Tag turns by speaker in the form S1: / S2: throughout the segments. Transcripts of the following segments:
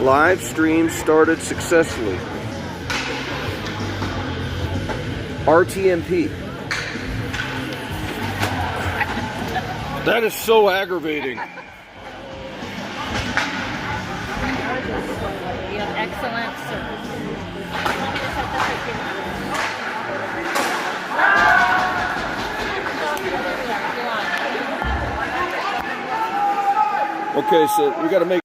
S1: Live stream started successfully. RTMP. That is so aggravating.
S2: You have excellent service.
S1: Okay, so we got to make.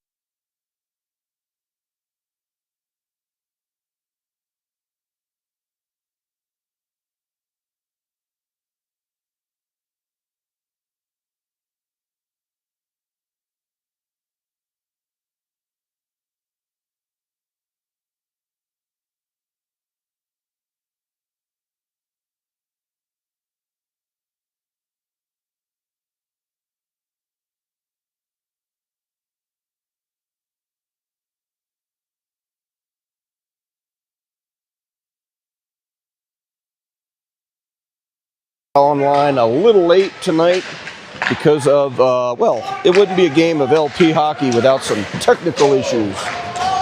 S1: Online a little late tonight because of, well, it wouldn't be a game of LP hockey without some technical issues.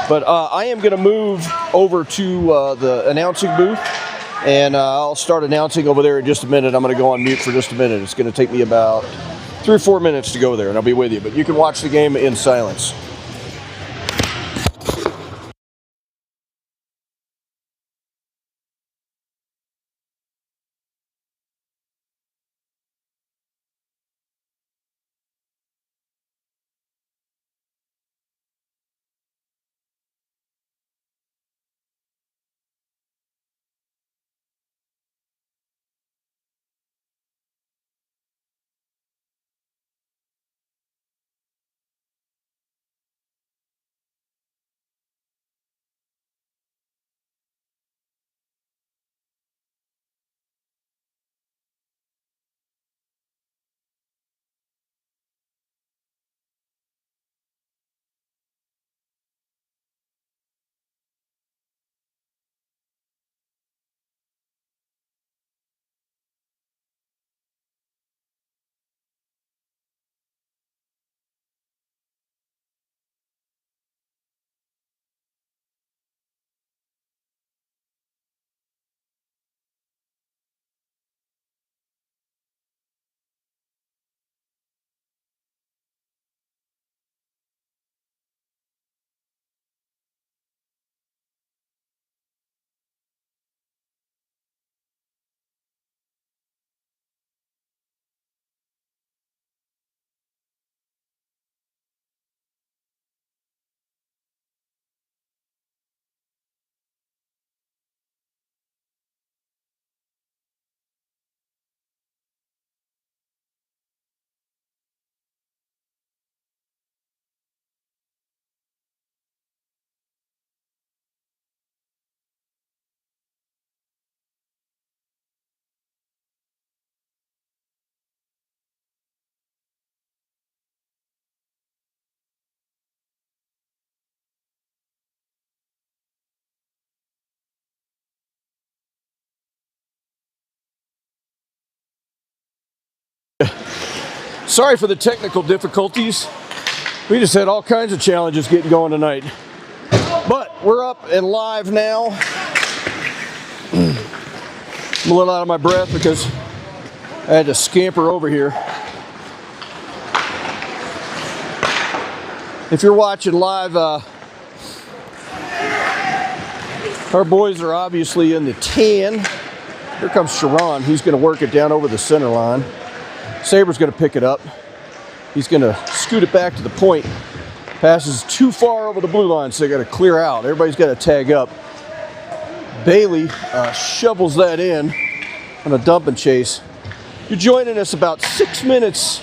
S1: But I am going to move over to the announcing booth, and I'll start announcing over there in just a minute. I'm going to go on mute for just a minute. It's going to take me about 3 or 4 minutes to go there, and I'll be with you. But you can watch the game in silence. Sorry for the technical difficulties. We just had all kinds of challenges getting going tonight. But we're up and live now. I'm a little out of my breath because I had to scamper over here. If you're watching live, our boys are obviously in the 10. Here comes Sharon. He's going to work it down over the center line. Saber's going to pick it up. He's going to scoot it back to the point. Passes too far over the blue line, so they got to clear out. Everybody's got to tag up. Bailey shovels that in on a dump and chase. You're joining us about 6 minutes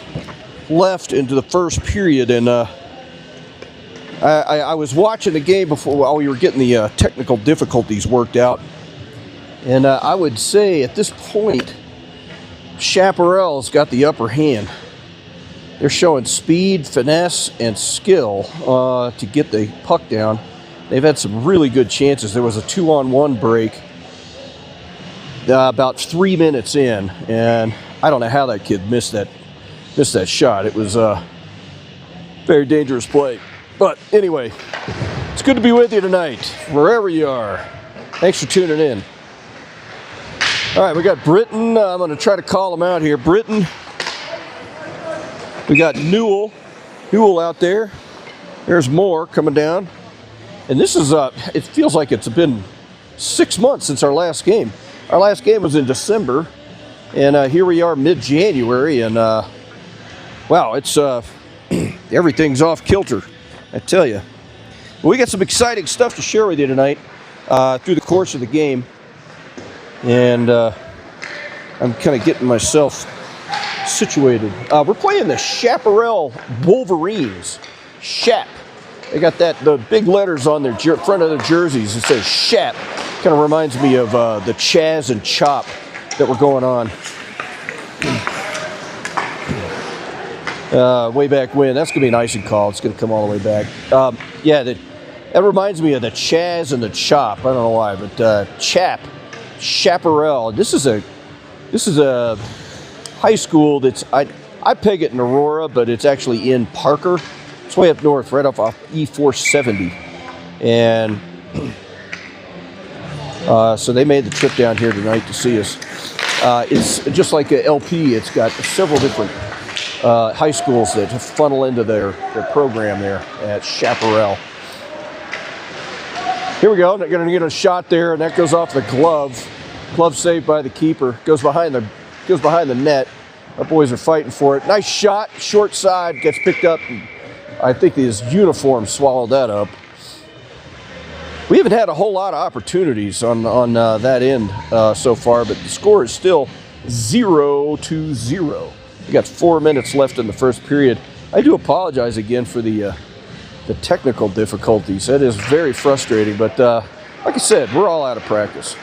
S1: left into the first period, and I was watching the game before while we were getting the technical difficulties worked out, and I would say at this point, Chaparral's got the upper hand. They're showing speed, finesse, and skill to get the puck down. They've had some really good chances. There was a 2-on-1 break about 3 minutes in, and I don't know how that kid missed that shot. It was a very dangerous play. But anyway, It's good to be with you tonight, wherever you are. Thanks for tuning in. All right, we got Britton. I'm going to try to call him out here. Britton. We got Newell out there. There's Moore coming down. And this is, it feels like it's been 6 months since our last game. Our last game was in December. And here we are mid-January. And, wow, it's, everything's off kilter, I tell you. We got some exciting stuff to share with you tonight through the course of the game. And I'm kind of getting myself situated. We're playing the Chaparral Wolverines. Chap. They got the big letters on their front of their jerseys. It says Chap. Kind of reminds me of the Chaz and Chop that were going on way back when. That's going to be nice and cold. It's going to come all the way back. Yeah, that reminds me of the Chaz and the Chop. I don't know why, but Chap. Chaparral. This is a high school that's I peg it in Aurora, but it's actually in Parker. It's way up north, right off E470, and so they made the trip down here tonight to see us. It's just like a LP. It's got several different high schools that funnel into their program there at Chaparral. Here we go. They're going to get a shot there, and that goes off the glove. Glove saved by the keeper. Goes behind the net. Our boys are fighting for it. Nice shot, short side, gets picked up. I think his uniform swallowed that up. We haven't had a whole lot of opportunities on that end so far, but the score is still 0-0. We got 4 minutes left in the first period. I do apologize again for the technical difficulties. That is very frustrating, but like I said, we're all out of practice.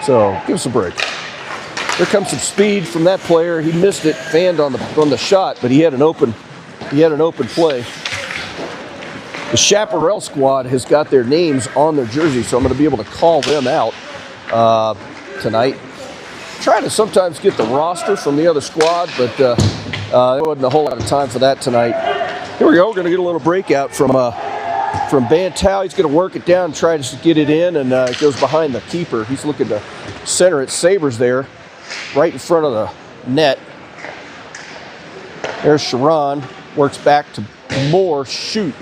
S1: So give us a break. Here comes some speed from that player. He missed it, fanned on the shot, but he had an open play. The Chaparral squad has got their names on their jersey, so I'm going to be able to call them out tonight. Trying to sometimes get the roster from the other squad, but there wasn't a whole lot of time for that tonight. Here we go. We're going to get a little breakout from Bantow. He's going to work it down and try to get it in, and it goes behind the keeper. He's looking to center it. Sabres there, right in front of the net. There's Sharon. Works back to Moore. Shoot.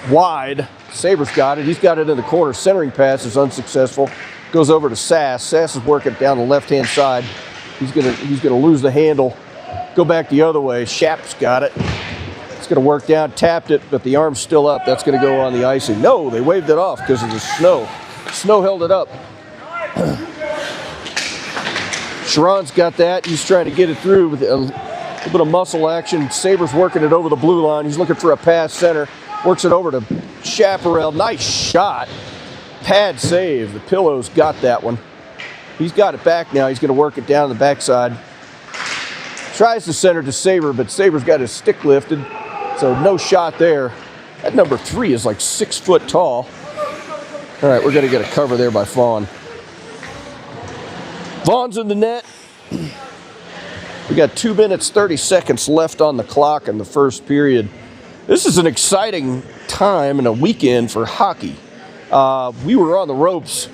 S1: Wide. Sabres got it. He's got it in the corner. Centering pass is unsuccessful. Goes over to Sass. Sass is working down the left-hand side. He's gonna lose the handle. Go back the other way. Shap's got it. It's gonna work down. Tapped it, but the arm's still up. That's gonna go on the icing. No, they waved it off because of the snow. Snow held it up. Sharon's got that. He's trying to get it through with a little bit of muscle action. Sabres working it over the blue line. He's looking for a pass center. Works it over to Chaparral. Nice shot. Pad save. The Pillows got that one. He's got it back now. He's going to work it down the backside. Tries to center to Sabre, but Sabre's got his stick lifted, so no shot there. That number 3 is like 6 foot tall. All right, we're going to get a cover there by Vaughn. Vaughn's in the net. We got 2 minutes, 30 seconds left on the clock in the first period. This is an exciting time and a weekend for hockey. We were on the ropes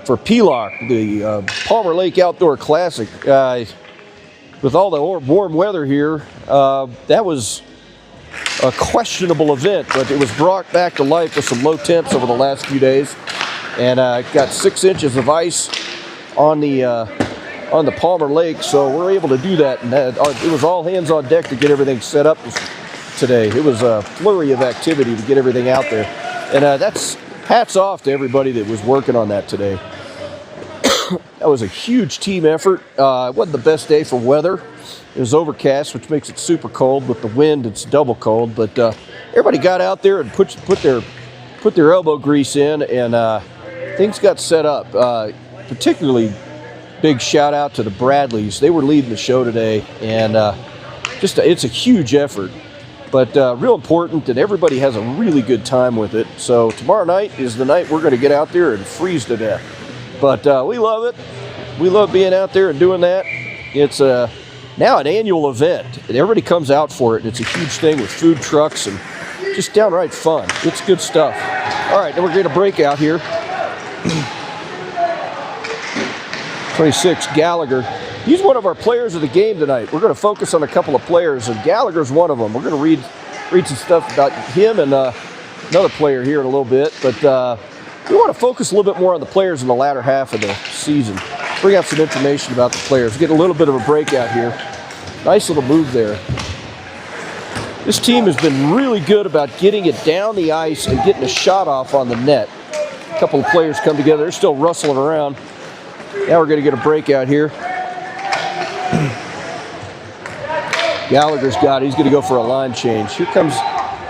S1: for PLOC, the Palmer Lake Outdoor Classic. With all the warm weather here, that was a questionable event, but it was brought back to life with some low temps over the last few days. And got 6 inches of ice on the Palmer Lake, so we're able to do that. And it was all hands on deck to get everything set up today. It was a flurry of activity to get everything out there. And that's hats off to everybody that was working on that today. That was a huge team effort. It wasn't the best day for weather. It was overcast, which makes it super cold. With the wind, it's double cold. But everybody got out there and put their elbow grease in, and things got set up. Particularly big shout out to the Bradleys. They were leading the show today, and it's a huge effort. But real important that everybody has a really good time with it. So tomorrow night is the night we're going to get out there and freeze to death. But we love it. We love being out there and doing that. It's now an annual event. Everybody comes out for it. It's a huge thing with food trucks and just downright fun. It's good stuff. All right, then we're going to break out here. 26, Gallagher. He's one of our players of the game tonight. We're going to focus on a couple of players, and Gallagher's one of them. We're going to read some stuff about him and another player here in a little bit, but we want to focus a little bit more on the players in the latter half of the season. Bring out some information about the players. Get a little bit of a breakout here. Nice little move there. This team has been really good about getting it down the ice and getting a shot off on the net. A couple of players come together. They're still rustling around. Now we're going to get a breakout here. Gallagher's got it. He's going to go for a line change. Here comes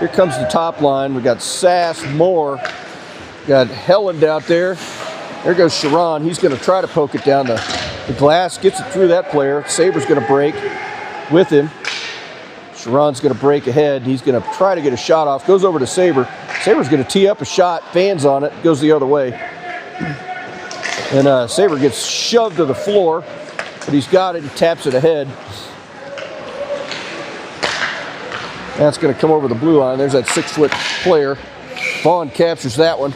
S1: the top line. We got Sass, Moore. Got Helland out there. There goes Sharon. He's going to try to poke it down the glass. Gets it through that player. Saber's going to break with him. Sharon's going to break ahead. He's going to try to get a shot off. Goes over to Saber. Saber's going to tee up a shot. Fans on it. Goes the other way. And Saber gets shoved to the floor. But he's got it. He taps it ahead. That's going to come over the blue line. There's that 6-foot player. Vaughn captures that one.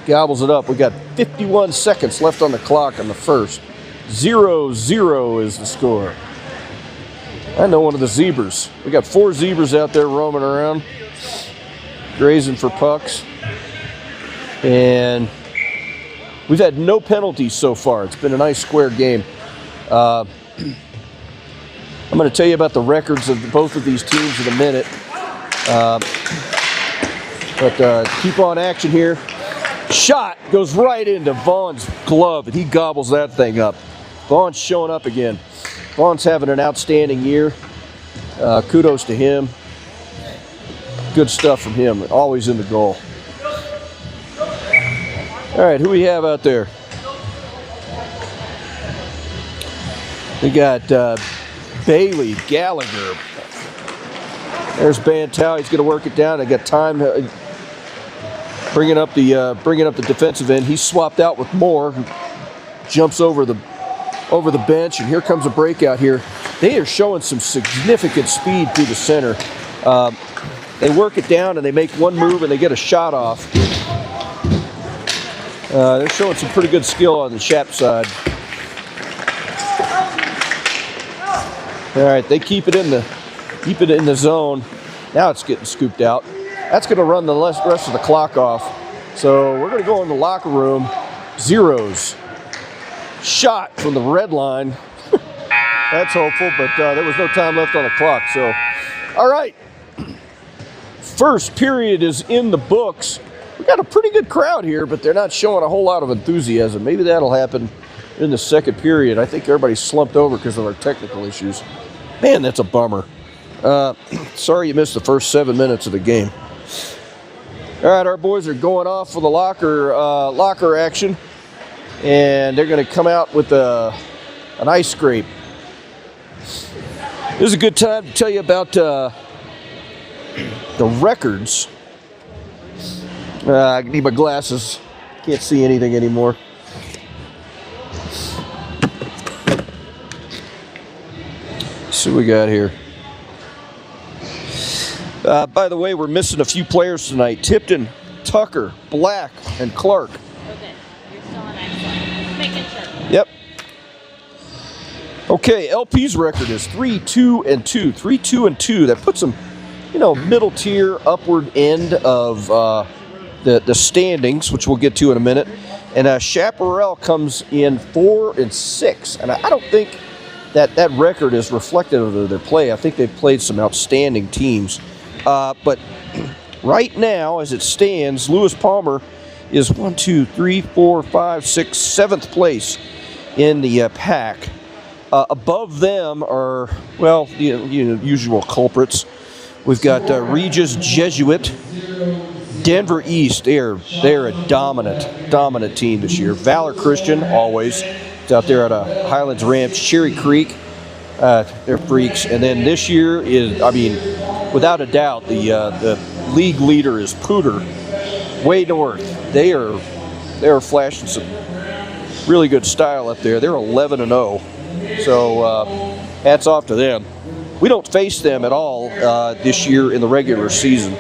S1: Gobbles it up. We got 51 seconds left on the clock on the first. 0-0 is the score. I know one of the zebras. We got 4 zebras out there roaming around, grazing for pucks. And we've had no penalties so far. It's been a nice square game. I'm going to tell you about the records of both of these teams in a minute. But keep on action here. Shot goes right into Vaughn's glove, and he gobbles that thing up. Vaughn's showing up again. Vaughn's having an outstanding year. Kudos to him. Good stuff from him. Always in the goal. All right, who we have out there? We got Bailey, Gallagher. There's Bantow. He's going to work it down. I got time bringing up the defensive end. He's swapped out with Moore, who jumps over the bench, and here comes a breakout here. They are showing some significant speed through the center. They work it down and they make one move and they get a shot off. They're showing some pretty good skill on the Shap side. All right, they keep it in the zone. Now it's getting scooped out. That's going to run the rest of the clock off. So we're going to go in the locker room. Zeros. Shot from the red line. That's hopeful, but there was no time left on the clock. So, all right. First period is in the books. We got a pretty good crowd here, but they're not showing a whole lot of enthusiasm. Maybe that'll happen in the second period. I think everybody's slumped over because of our technical issues. Man, that's a bummer. Sorry you missed the first 7 minutes of the game. All right, our boys are going off for the locker action, and they're going to come out with an ice scrape. This is a good time to tell you about the records. I need my glasses. Can't see anything anymore. Let's see what we got here. By the way, we're missing a few players tonight. Tipton, Tucker, Black, and Clark.
S2: Okay, you're still on excellent. Making sure.
S1: Yep. Okay, LP's record is 3-2-2. 3-2-2. That puts them, middle tier, upward end of the standings, which we'll get to in a minute. And Chaparral comes in 4-6. And I don't think that record is reflective of their play. I think they've played some outstanding teams. But right now, as it stands, Lewis Palmer is 7th place in the pack. Above them are, usual culprits. We've got Regis Jesuit, Denver East. They're a dominant team this year. Valor Christian, always. It's out there at Highlands Ranch. Cherry Creek, they're freaks. And then this year is, without a doubt, the league leader is Pooter, way north. They are flashing some really good style up there. They're 11-0. So hats off to them. We don't face them at all this year in the regular season.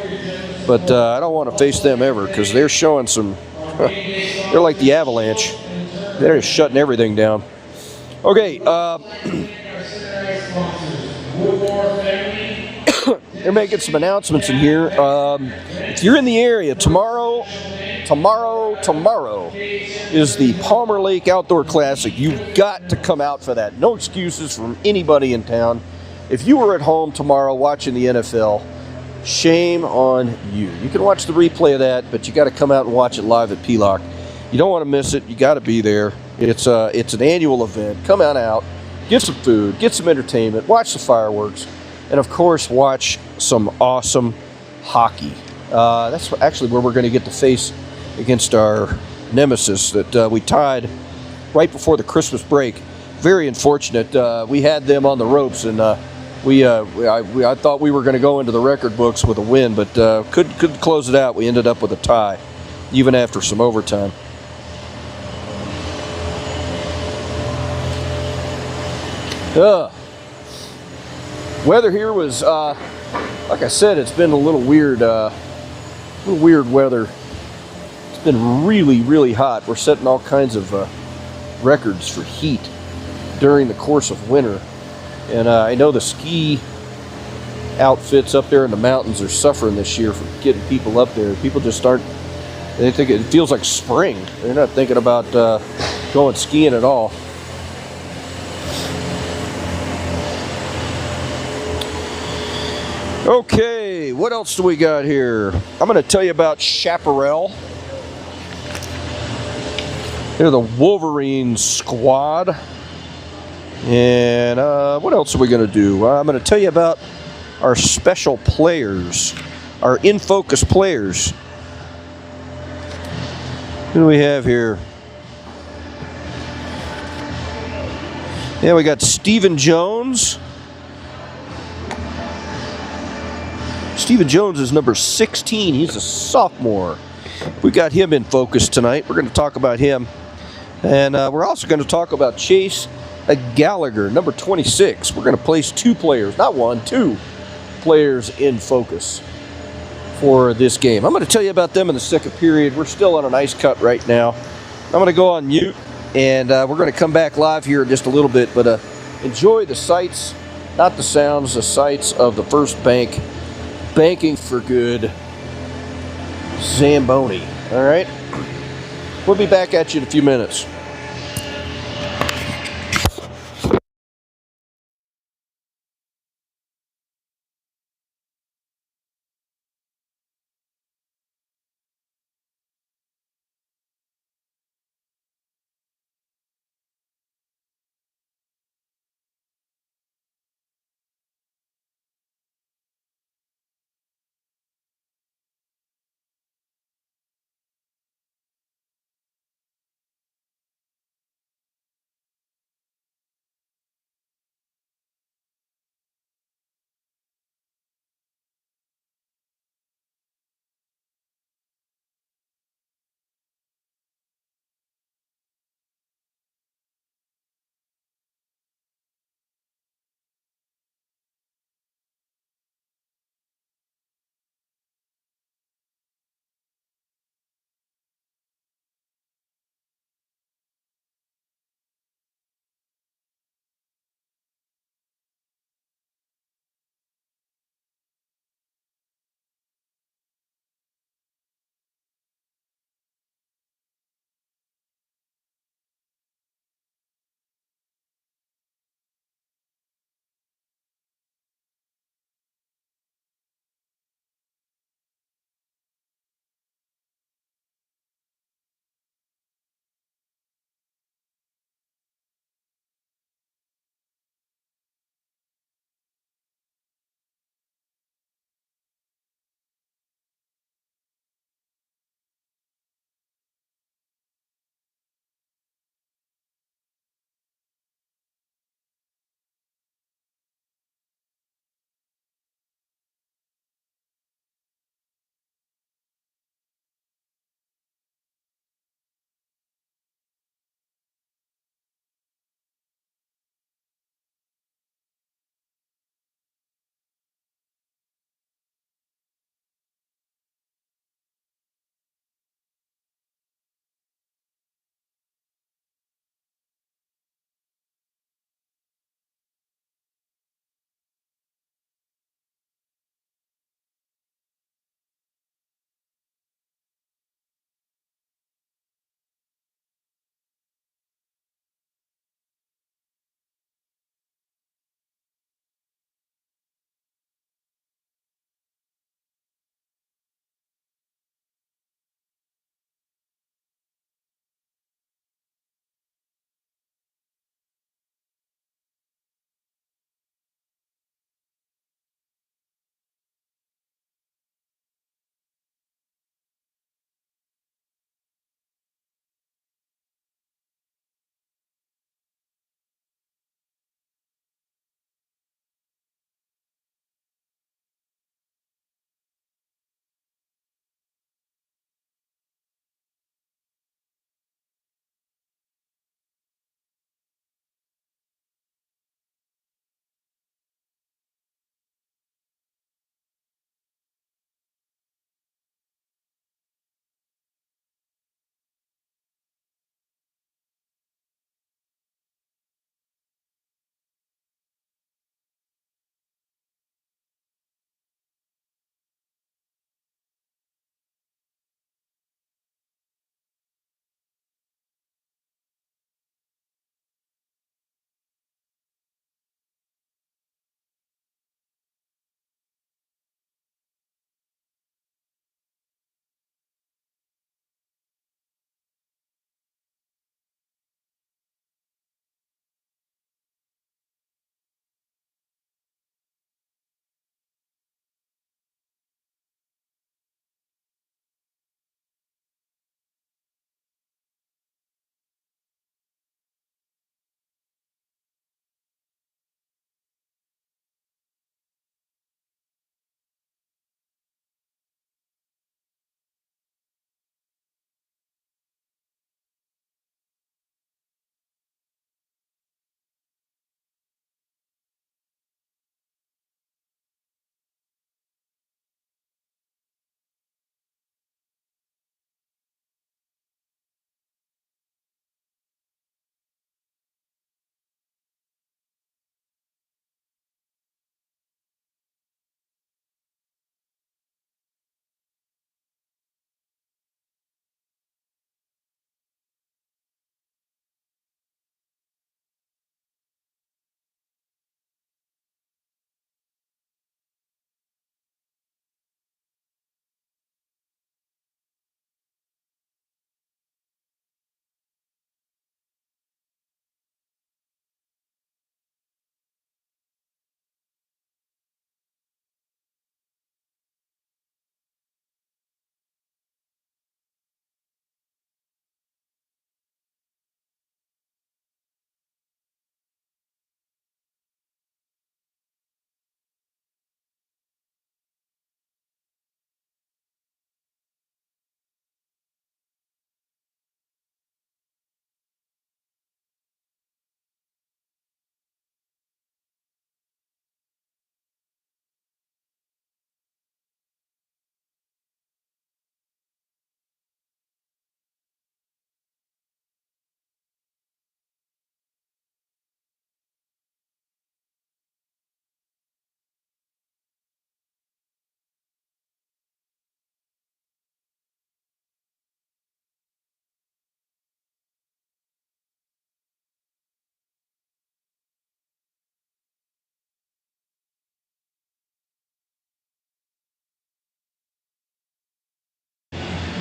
S1: but I don't want to face them ever because they're showing some. They're like the Avalanche. They're just shutting everything down. Okay, they're making some announcements in here. If you're in the area tomorrow is the Palmer Lake Outdoor Classic. You've got to come out for that. No excuses from anybody in town. If you were at home tomorrow watching the NFL, shame on you. You can watch the replay of that, but you got to come out and watch it live at PLOC. You don't want to miss it. You got to be there. It's an annual event. Come on out, get some food, get some entertainment, watch the fireworks, and of course watch some awesome hockey. That's actually where we're going to get to face against our nemesis that we tied right before the Christmas break. Very unfortunate. We had them on the ropes, and I thought we were going to go into the record books with a win, but couldn't close it out. We ended up with a tie, even after some overtime. Weather here was, like I said, it's been a little weird weather. It's been really, really hot. We're setting all kinds of records for heat during the course of winter. And I know the ski outfits up there in the mountains are suffering this year for getting people up there. People just aren't, they think it feels like spring. They're not thinking about going skiing at all. Okay, what else do we got here? I'm going to tell you about Chaparral. They're the Wolverine squad. And what else are we going to do? I'm going to tell you about our special players, our in-focus players. Who do we have here? Yeah, we got Stephen Jones. Stephen Jones is number 16. He's a sophomore. We got him in focus tonight. We're going to talk about him. And we're also going to talk about Chase Gallagher, number 26. We're going to place two players, not one, two players in focus for this game. I'm going to tell you about them in the second period. We're still on an ice cut right now. I'm going to go on mute, and we're going to come back live here in just a little bit. But enjoy the sights, not the sounds, the sights of the First Bank Banking for Good Zamboni. All right? We'll be back at you in a few minutes.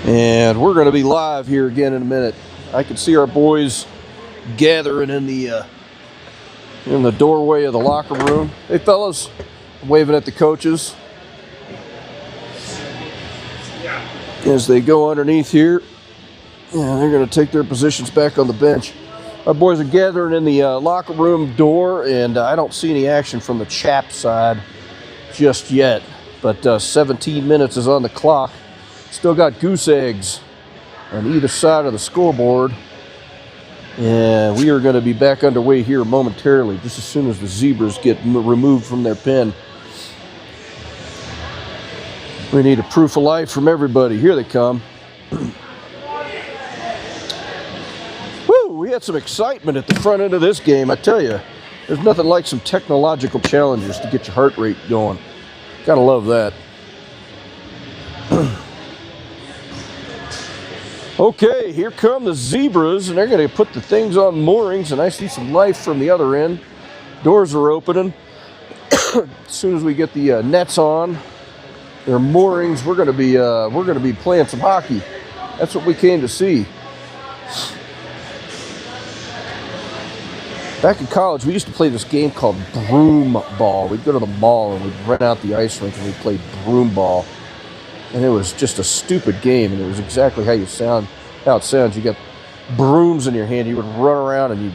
S1: And we're going to be live here again in a minute. I can see our boys gathering in the doorway of the locker room. Hey, fellas, I'm waving at the coaches as they go underneath here. Yeah, they're going to take their positions back on the bench. Our boys are gathering in the locker room door, and I don't see any action from the Chap side just yet. But 17 minutes is on the clock. Still got goose eggs on either side of the scoreboard. And we are going to be back underway here momentarily, just as soon as the Zebras get removed from their pen. We need a proof of life from everybody. Here they come. Woo, we had some excitement at the front end of this game, I tell you. There's nothing like some technological challenges to get your heart rate going. Gotta love that. Okay, here come the Zebras, and they're going to put the things on moorings, and I see some life from the other end. Doors are opening. As soon as we get the nets on their moorings, we're going to be playing some hockey. That's what we came to see. Back in college, we used to play this game called broom ball. We'd go to the mall and we'd rent out the ice rink and we'd play broom ball. And it was just a stupid game, and it was exactly how it sounds. You got brooms in your hand. You would run around and you'd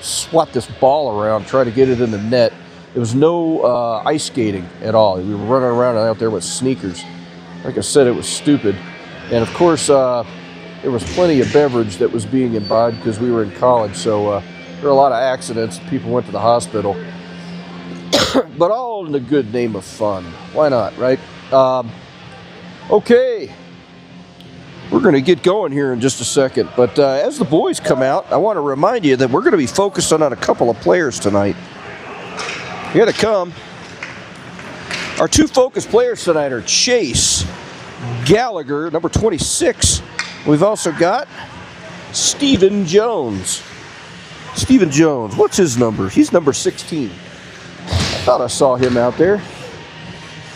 S1: swat this ball around, try to get it in the net. There was no ice skating at all. We were running around out there with sneakers. Like I said, it was stupid. And of course, there was plenty of beverage that was being imbibed because we were in college. So there were a lot of accidents. People went to the hospital. But all in the good name of fun. Why not, right? Okay, we're going to get going here in just a second, but as the boys come out, I want to remind you that we're going to be focusing on a couple of players tonight. Here they come. Our two focus players tonight are Chase Gallagher, number 26. We've also got Stephen Jones. Stephen Jones, what's his number? He's number 16. I thought I saw him out there.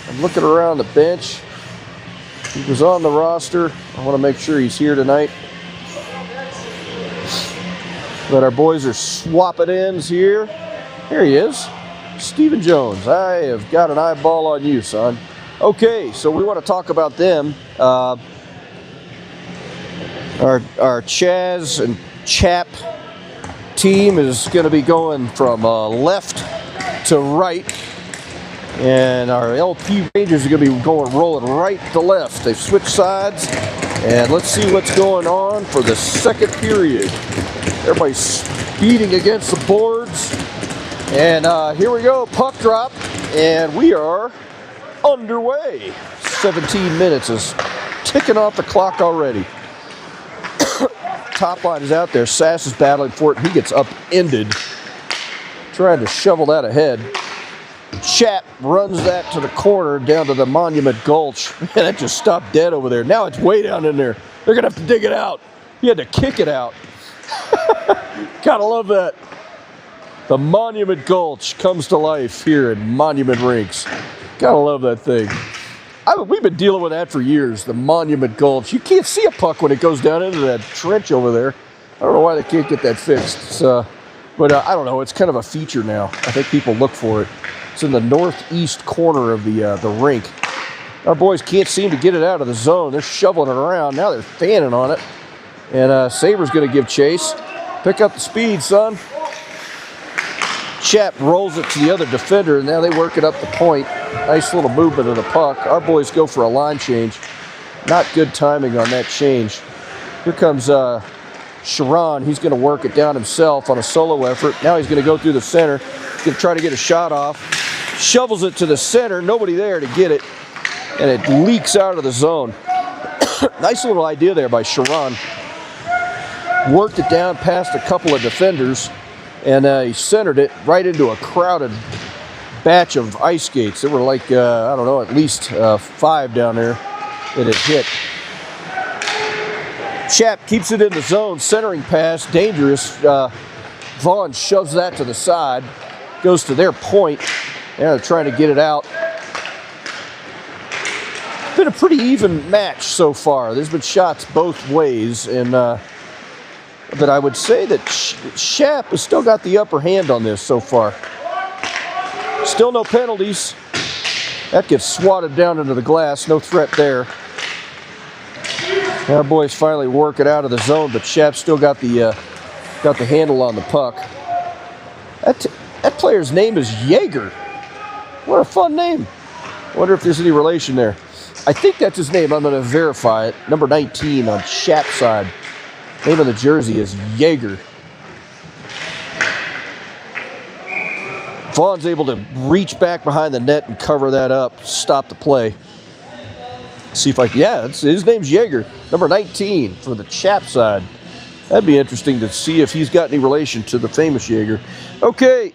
S1: I'm looking around the bench. He was on the roster. I want to make sure he's here tonight. But our boys are swapping ends here. Here he is. Stephen Jones. I have got an eyeball on you, son. Okay, so we want to talk about them. Our Chaz and Chap team is going to be going from left to right. And our LP Rangers are going to be rolling right to left. They've switched sides. And let's see what's going on for the second period. Everybody's speeding against the boards. And here we go, puck drop. And we are underway. 17 minutes is ticking off the clock already. Top line is out there. Sass is battling for it. He gets upended, trying to shovel that ahead. Chap runs that to the corner down to the Monument Gulch. Man, that just stopped dead over there. Now it's way down in there. They're going to have to dig it out. He had to kick it out. Gotta love that. The Monument Gulch comes to life here in Monument Rinks. Gotta love that thing. We've been dealing with that for years, the Monument Gulch. You can't see a puck when it goes down into that trench over there. I don't know why they can't get that fixed. But I don't know. It's kind of a feature now. I think people look for it. It's in the northeast corner of the rink. Our boys can't seem to get it out of the zone. They're shoveling it around. Now they're fanning on it. And Saber's going to give chase. Pick up the speed, son. Chap rolls it to the other defender, and now they work it up the point. Nice little movement of the puck. Our boys go for a line change. Not good timing on that change. Here comes Sharon. He's going to work it down himself on a solo effort. Now he's going to go through the center. He's going to try to get a shot off. Shovels it to the center. Nobody there to get it. And it leaks out of the zone. Nice little idea there by Sharon. Worked it down past a couple of defenders. And he centered it right into a crowded batch of ice skates. There were like, I don't know, at least 5 down there that it hit. Chap keeps it in the zone, centering pass, dangerous. Vaughn shoves that to the side, goes to their point. Now they're trying to get it out. been a pretty even match so far. There's been shots both ways, and but I would say that Shap has still got the upper hand on this so far. Still no penalties. That gets swatted down into the glass. No threat there. Our boys finally work it out of the zone, but Shap's still got the handle on the puck. That player's name is Jaeger. What a fun name. Wonder if there's any relation there. I think that's his name. I'm going to verify it. Number 19 on Shap's side. Name of the jersey is Jaeger. Vaughn's able to reach back behind the net and cover that up, stop the play. See if his name's Jaeger, number 19 for the Chap side. That'd be interesting to see if he's got any relation to the famous Jaeger. Okay.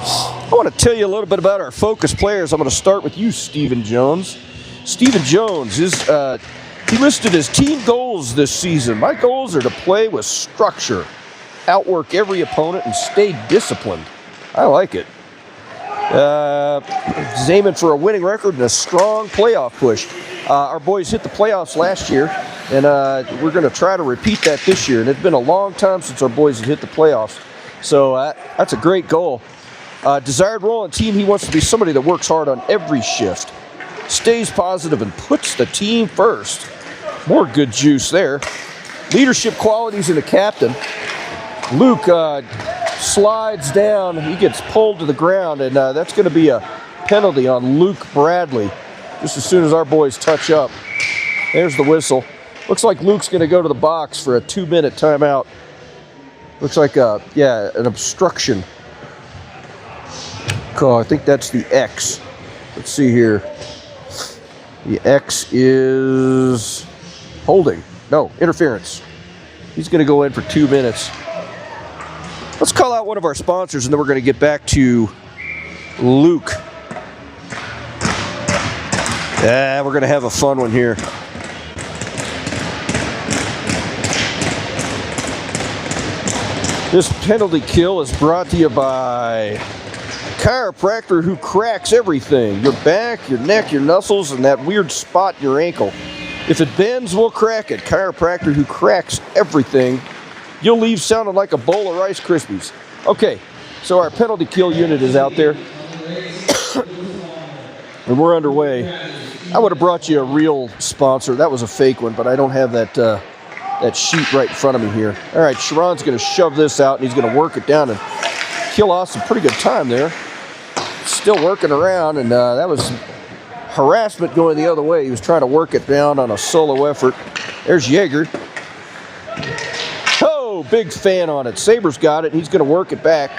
S1: I want to tell you a little bit about our focus players. I'm going to start with you, Stephen Jones. Stephen Jones he listed his team goals this season. My goals are to play with structure, outwork every opponent, and stay disciplined. I like it. He's aiming for a winning record and a strong playoff push. Our boys hit the playoffs last year, and we're going to try to repeat that this year. And it's been a long time since our boys have hit the playoffs. So that's a great goal. Desired role in team, he wants to be somebody that works hard on every shift, stays positive, and puts the team first. More good juice there. Leadership qualities in the captain. Luke slides down. He gets pulled to the ground, and that's going to be a penalty on Luke Bradley just as soon as our boys touch up. There's the whistle. Looks like Luke's going to go to the box for a 2-minute timeout. Looks like, an obstruction. Call. I think that's the X. Let's see here. The X is holding. No, interference. He's going to go in for 2 minutes. Let's call out one of our sponsors, and then we're going to get back to Luke. Yeah, we're going to have a fun one here. This penalty kill is brought to you by Chiropractor who cracks everything. Your back, your neck, your muscles, and that weird spot in your ankle. If it bends, we'll crack it. Chiropractor who cracks everything. You'll leave sounding like a bowl of Rice Krispies. Okay, so our penalty kill unit is out there. And we're underway. I would have brought you a real sponsor. That was a fake one, but I don't have that sheet right in front of me here. All right, Sharon's going to shove this out, and he's going to work it down and kill off some pretty good time there. Still working around, and that was harassment going the other way. He was trying to work it down on a solo effort. There's Jaeger. Oh, big fan on it. Sabres got it, and he's going to work it back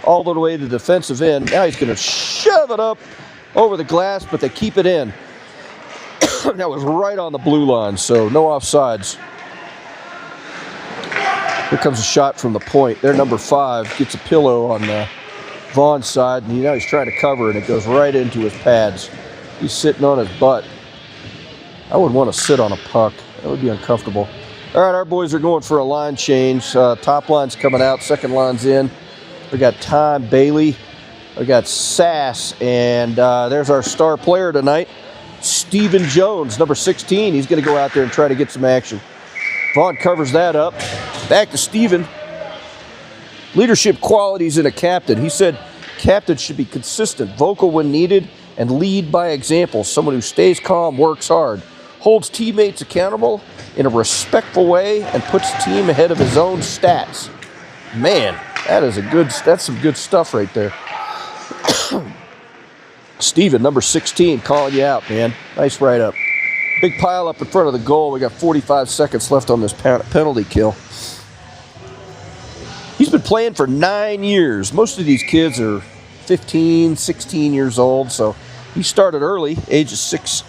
S1: all the way to the defensive end. Now he's going to shove it up over the glass, but they keep it in. That was right on the blue line, so no offsides. Here comes a shot from the point. There, number 5 gets a pillow on Vaughn's side, and now he's trying to cover, and it goes right into his pads. He's sitting on his butt. I wouldn't want to sit on a puck. That would be uncomfortable. All right, our boys are going for a line change. Top line's coming out, second line's in. We got Tom Bailey. We got Sass, and there's our star player tonight, Stephen Jones, number 16. He's going to go out there and try to get some action. Vaughn covers that up. Back to Stephen. Leadership qualities in a captain. He said captains should be consistent, vocal when needed, and lead by example. Someone who stays calm, works hard, holds teammates accountable in a respectful way, and puts the team ahead of his own stats. Man, that's some good stuff right there. Steven, number 16, calling you out, man. Nice write-up. Big pile up in front of the goal. We got 45 seconds left on this penalty kill. He's been playing for 9 years. Most of these kids are 15, 16 years old, so he started early, age of 6.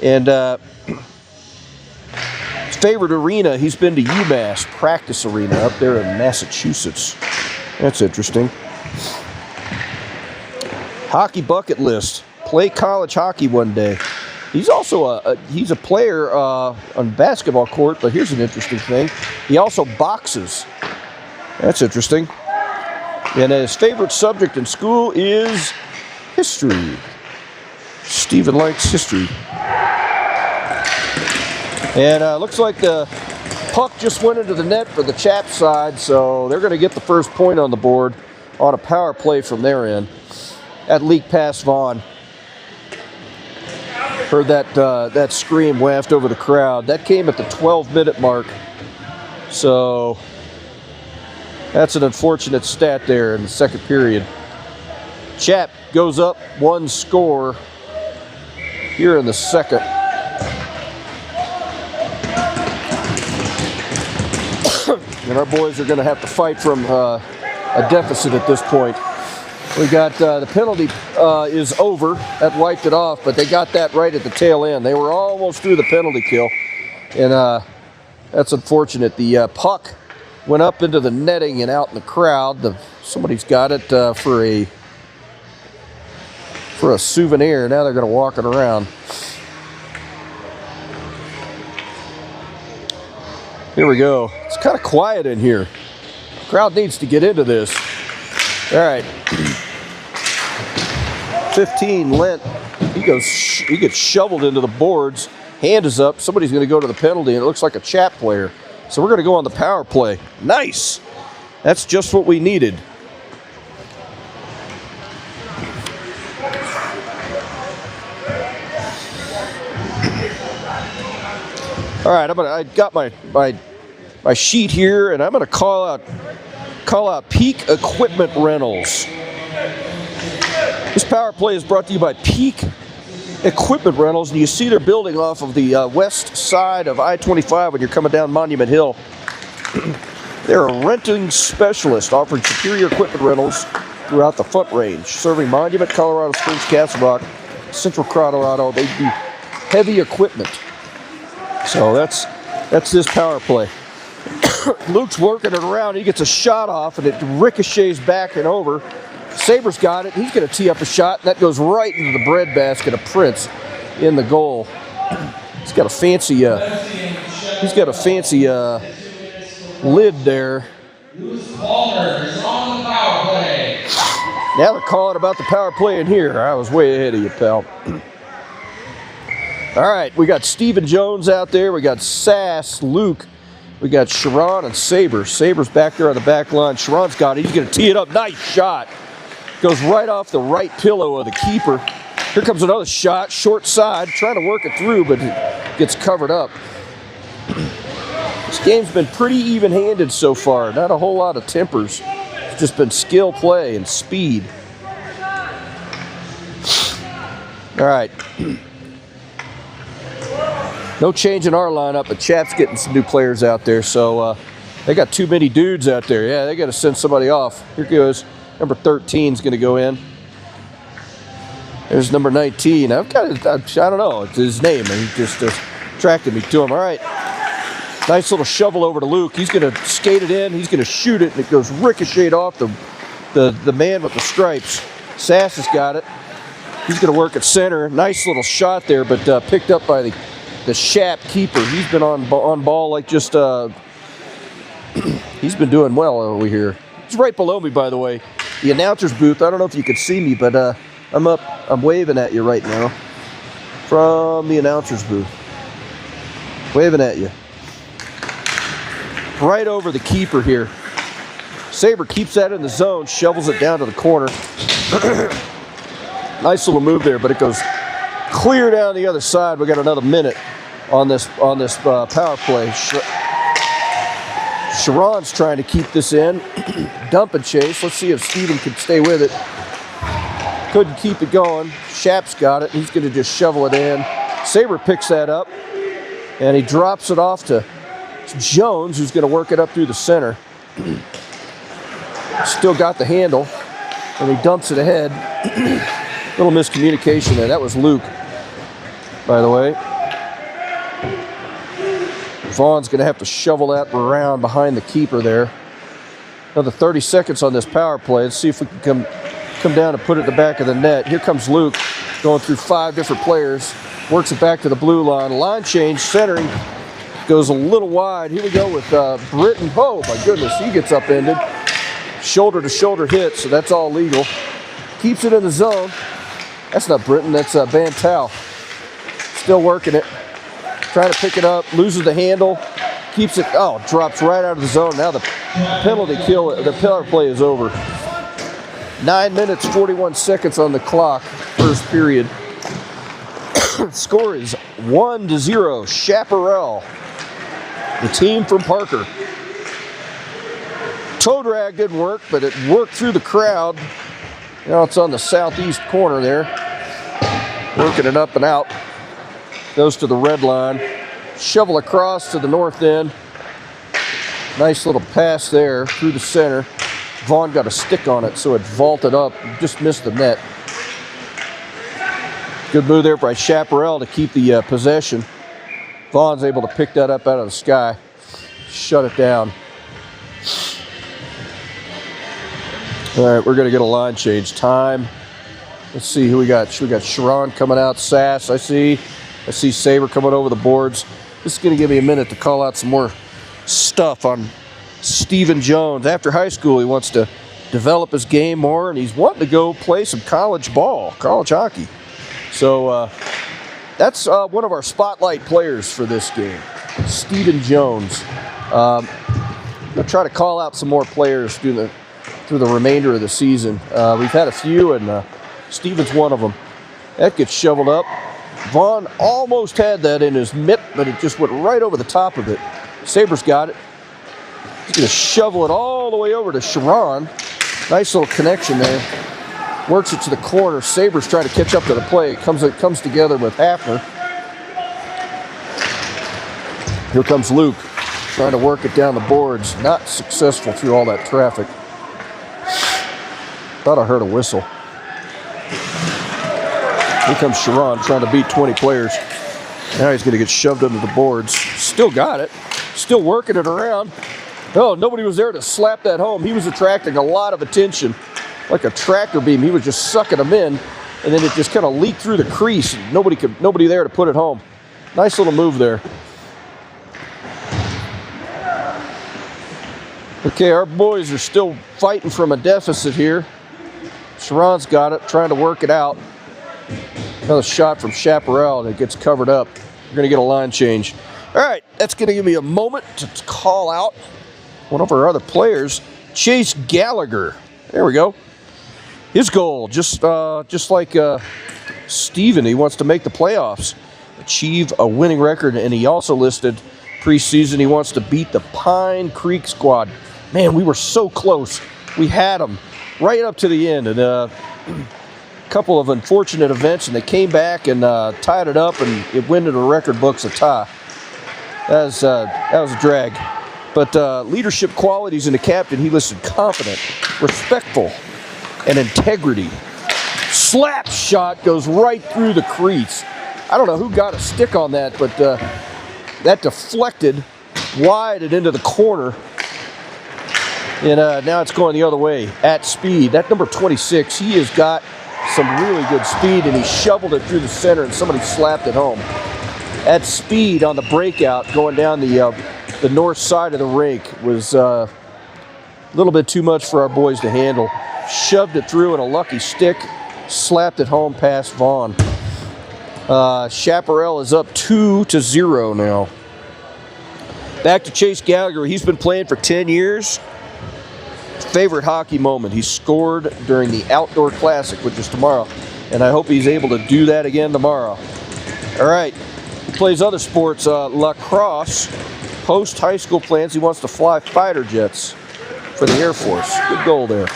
S1: And his favorite arena, he's been to UMass Practice Arena up there in Massachusetts. That's interesting. Hockey bucket list. Play college hockey one day. He's also he's a player on basketball court, but here's an interesting thing. He also boxes. That's interesting. And his favorite subject in school is history. Stephen likes history. And looks like the puck just went into the net for the Chaps side, so they're going to get the first point on the board on a power play from their end. That leak past Vaughn. Heard that scream waft over the crowd. That came at the 12-minute mark. So that's an unfortunate stat there in the second period. Chap goes up one score here in the second. And our boys are going to have to fight from a deficit at this point. We got the penalty is over. That wiped it off, but they got that right at the tail end. They were almost through the penalty kill, and that's unfortunate. The puck went up into the netting and out in the crowd. Somebody's got it for a souvenir. Now they're going to walk it around. Here we go. It's kind of quiet in here. The crowd needs to get into this. All right. 15, Lent. He gets shoveled into the boards. Hand is up. Somebody's going to go to the penalty, and it looks like a Chap player. So we're going to go on the power play. Nice. That's just what we needed. All right, I got my sheet here, and I'm going to call out Peak Equipment Rentals. This power play is brought to you by Peak Equipment Rentals, and you see they're building off of the west side of I-25 when you're coming down Monument Hill. They're a renting specialist offering superior equipment rentals throughout the Front Range, serving Monument, Colorado Springs, Castle Rock, Central Colorado. They do heavy equipment. So that's this power play. Luke's working it around. He gets a shot off, and it ricochets back and over. Sabres got it. He's going to tee up a shot, and that goes right into the breadbasket of Prince in the goal. He's got a fancy lid there. Now they're calling about the power play in here. I was way ahead of you, pal. All right, we got Stephen Jones out there. We got Sass, Luke. We got Sharon and Sabre. Sabre's back there on the back line. Sharon's got it. He's going to tee it up. Nice shot. Goes right off the right pillow of the keeper. Here comes another shot. Short side. Trying to work it through, but it gets covered up. This game's been pretty even-handed so far. Not a whole lot of tempers. It's just been skill play and speed. All right. No change in our lineup, but Chap's getting some new players out there, so they got too many dudes out there. Yeah, they got to send somebody off. Here goes. Number 13 is going to go in. There's number 19. I don't know. It's his name, and he just attracted me to him. All right. Nice little shovel over to Luke. He's going to skate it in. He's going to shoot it, and it goes ricocheted off the man with the stripes. Sass has got it. He's going to work at center. Nice little shot there, but picked up by the Chap keeper. He's been on ball like just he's been doing well over here. He's right below me, by the way. The announcer's booth. I don't know if you can see me, but I'm waving at you right now from the announcer's booth. Waving at you. Right over the keeper here. Sabre keeps that in the zone, shovels it down to the corner. Nice little move there, but it goes clear down the other side. We got another minute on this power play. Sharon's trying to keep this in. Dump and chase. Let's see if Steven can stay with it. Couldn't keep it going. Chap's got it. He's going to just shovel it in. Sabre picks that up, and he drops it off to Jones, who's going to work it up through the center. Still got the handle, and he dumps it ahead. Little miscommunication there. That was Luke, by the way. Vaughn's going to have to shovel that around behind the keeper there. Another 30 seconds on this power play. Let's see if we can come down and put it in the back of the net. Here comes Luke going through 5 different players. Works it back to the blue line. Line change, centering. Goes a little wide. Here we go with Britton. Oh, my goodness. He gets upended. Shoulder-to-shoulder hit, so that's all legal. Keeps it in the zone. That's not Britton, that's Bantal. Still working it. Trying to pick it up, loses the handle, keeps it, drops right out of the zone. Now the power play is over. 9 minutes, 41 seconds on the clock, first period. Score is 1-0, Chaparral, the team from Parker. Toe drag didn't work, but it worked through the crowd. Now it's on the southeast corner there. Working it up and out. Goes to the red line. Shovel across to the north end. Nice little pass there through the center. Vaughn got a stick on it, so it vaulted up. Just missed the net. Good move there by Chaparral to keep the possession. Vaughn's able to pick that up out of the sky. Shut it down. All right, we're going to get a line change. Time. Let's see who we got. We got Sharon coming out. Sass, I see Saber coming over the boards. This is going to give me a minute to call out some more stuff on Stephen Jones. After high school, he wants to develop his game more, and he's wanting to go play some college ball, college hockey. So that's one of our spotlight players for this game, Stephen Jones. I'll try to call out some more players through the remainder of the season. We've had a few, and Stephen's one of them. That gets shoveled up. Vaughn almost had that in his mitt, but it just went right over the top of it. Sabres got it. He's going to shovel it all the way over to Sharon. Nice little connection there. Works it to the corner. Sabres try to catch up to the play. It comes together with Hafner. Here comes Luke trying to work it down the boards. Not successful through all that traffic. Thought I heard a whistle. Here comes Sharon trying to beat 20 players. Now he's going to get shoved under the boards. Still got it. Still working it around. Oh, nobody was there to slap that home. He was attracting a lot of attention. Like a tractor beam. He was just sucking them in, and then it just kind of leaked through the crease. Nobody there to put it home. Nice little move there. Okay, our boys are still fighting from a deficit here. Sharon's got it, trying to work it out. Another shot from Chaparral, and it gets covered up. We're going to get a line change. All right, that's going to give me a moment to call out one of our other players, Chase Gallagher. There we go. His goal, just like Steven, he wants to make the playoffs, achieve a winning record, and he also listed preseason he wants to beat the Pine Creek squad. Man, we were so close. We had them right up to the end, and a couple of unfortunate events, and they came back and tied it up, and it went into the record books a tie. That was a drag. But leadership qualities in the captain, he listed confident, respectful, and integrity. Slap shot goes right through the crease. I don't know who got a stick on that, but that deflected wide and into the corner. And now it's going the other way at speed. That number 26, he has got some really good speed, and he shoveled it through the center, and somebody slapped it home. At speed on the breakout going down the north side of the rink was a little bit too much for our boys to handle. Shoved it through in a lucky stick, slapped it home past Vaughn. Chaparral is up 2-0 now. Back to Chase Gallagher. He's been playing for 10 years. Favorite hockey moment. He scored during the Outdoor Classic, which is tomorrow. And I hope he's able to do that again tomorrow. All right. He plays other sports. Lacrosse. Post high school plans. He wants to fly fighter jets for the Air Force. Good goal there.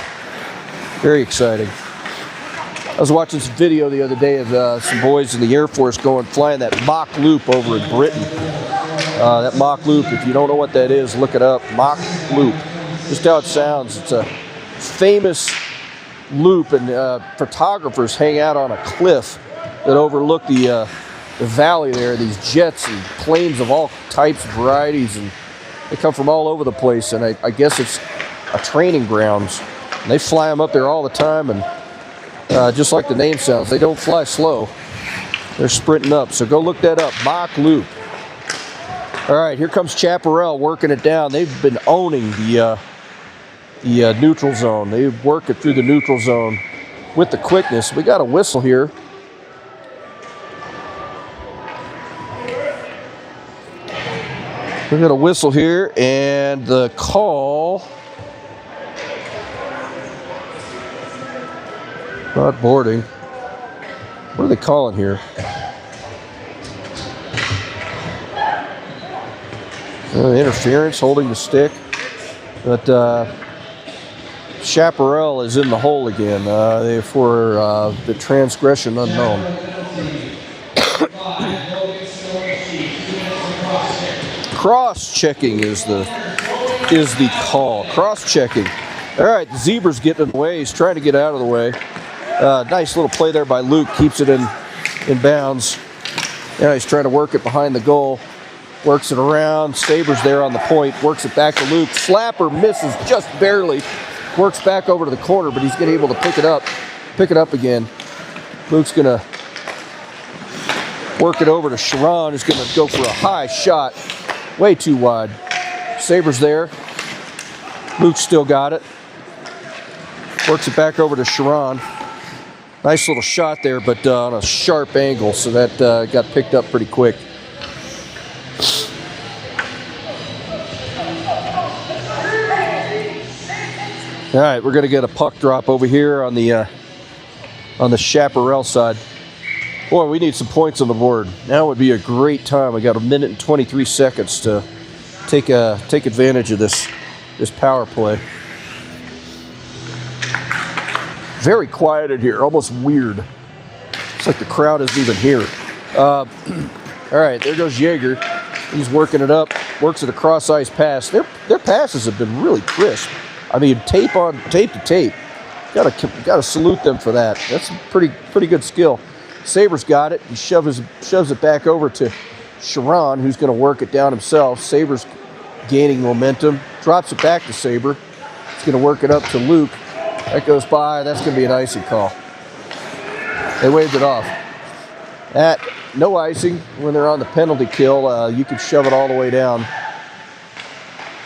S1: Very exciting. I was watching some video the other day of some boys in the Air Force flying that Mach loop over in Britain. That Mach loop, if you don't know what that is, look it up. Mach loop. Just how it sounds. It's a famous loop, and photographers hang out on a cliff that overlook the valley there. These jets and planes of all types, varieties, and they come from all over the place, and I guess it's a training grounds. And they fly them up there all the time, and just like the name sounds, they don't fly slow. They're sprinting up, so go look that up, Mach loop. All right, here comes Chaparral working it down. They've been owning the neutral zone. They work it through the neutral zone with the quickness. We got a whistle here. We're going to whistle here, and the call, not boarding. What are they calling here? Interference, holding the stick. But Chaparral is in the hole again for the transgression unknown. Cross-checking is the call. Cross-checking. All right, the zebra's getting in the way. He's trying to get out of the way. Nice little play there by Luke. Keeps it in bounds. Now he's trying to work it behind the goal. Works it around. Sabres there on the point. Works it back to Luke. Slapper misses just barely. Works back over to the corner, but he's getting able to pick it up. Pick it up again. Luke's going to work it over to Sharon, who's going to go for a high shot. Way too wide. Sabres there. Luke's still got it. Works it back over to Sharon. Nice little shot there, but on a sharp angle, so that got picked up pretty quick. All right, we're going to get a puck drop over here on the Chaparral side. Boy, we need some points on the board. Now would be a great time. We got 1 minute and 23 seconds to take advantage of this power play. Very quiet in here, almost weird. It's like the crowd isn't even here. All right, there goes Jaeger. He's working it up, works it across ice pass. Their passes have been really crisp. I mean, tape to tape. Gotta salute them for that. That's a pretty good skill. Sabres got it. He shoves it back over to Sharon, who's going to work it down himself. Sabres gaining momentum. Drops it back to Sabre. He's going to work it up to Luke. That goes by. That's going to be an icing call. They waved it off. No icing when they're on the penalty kill. You can shove it all the way down.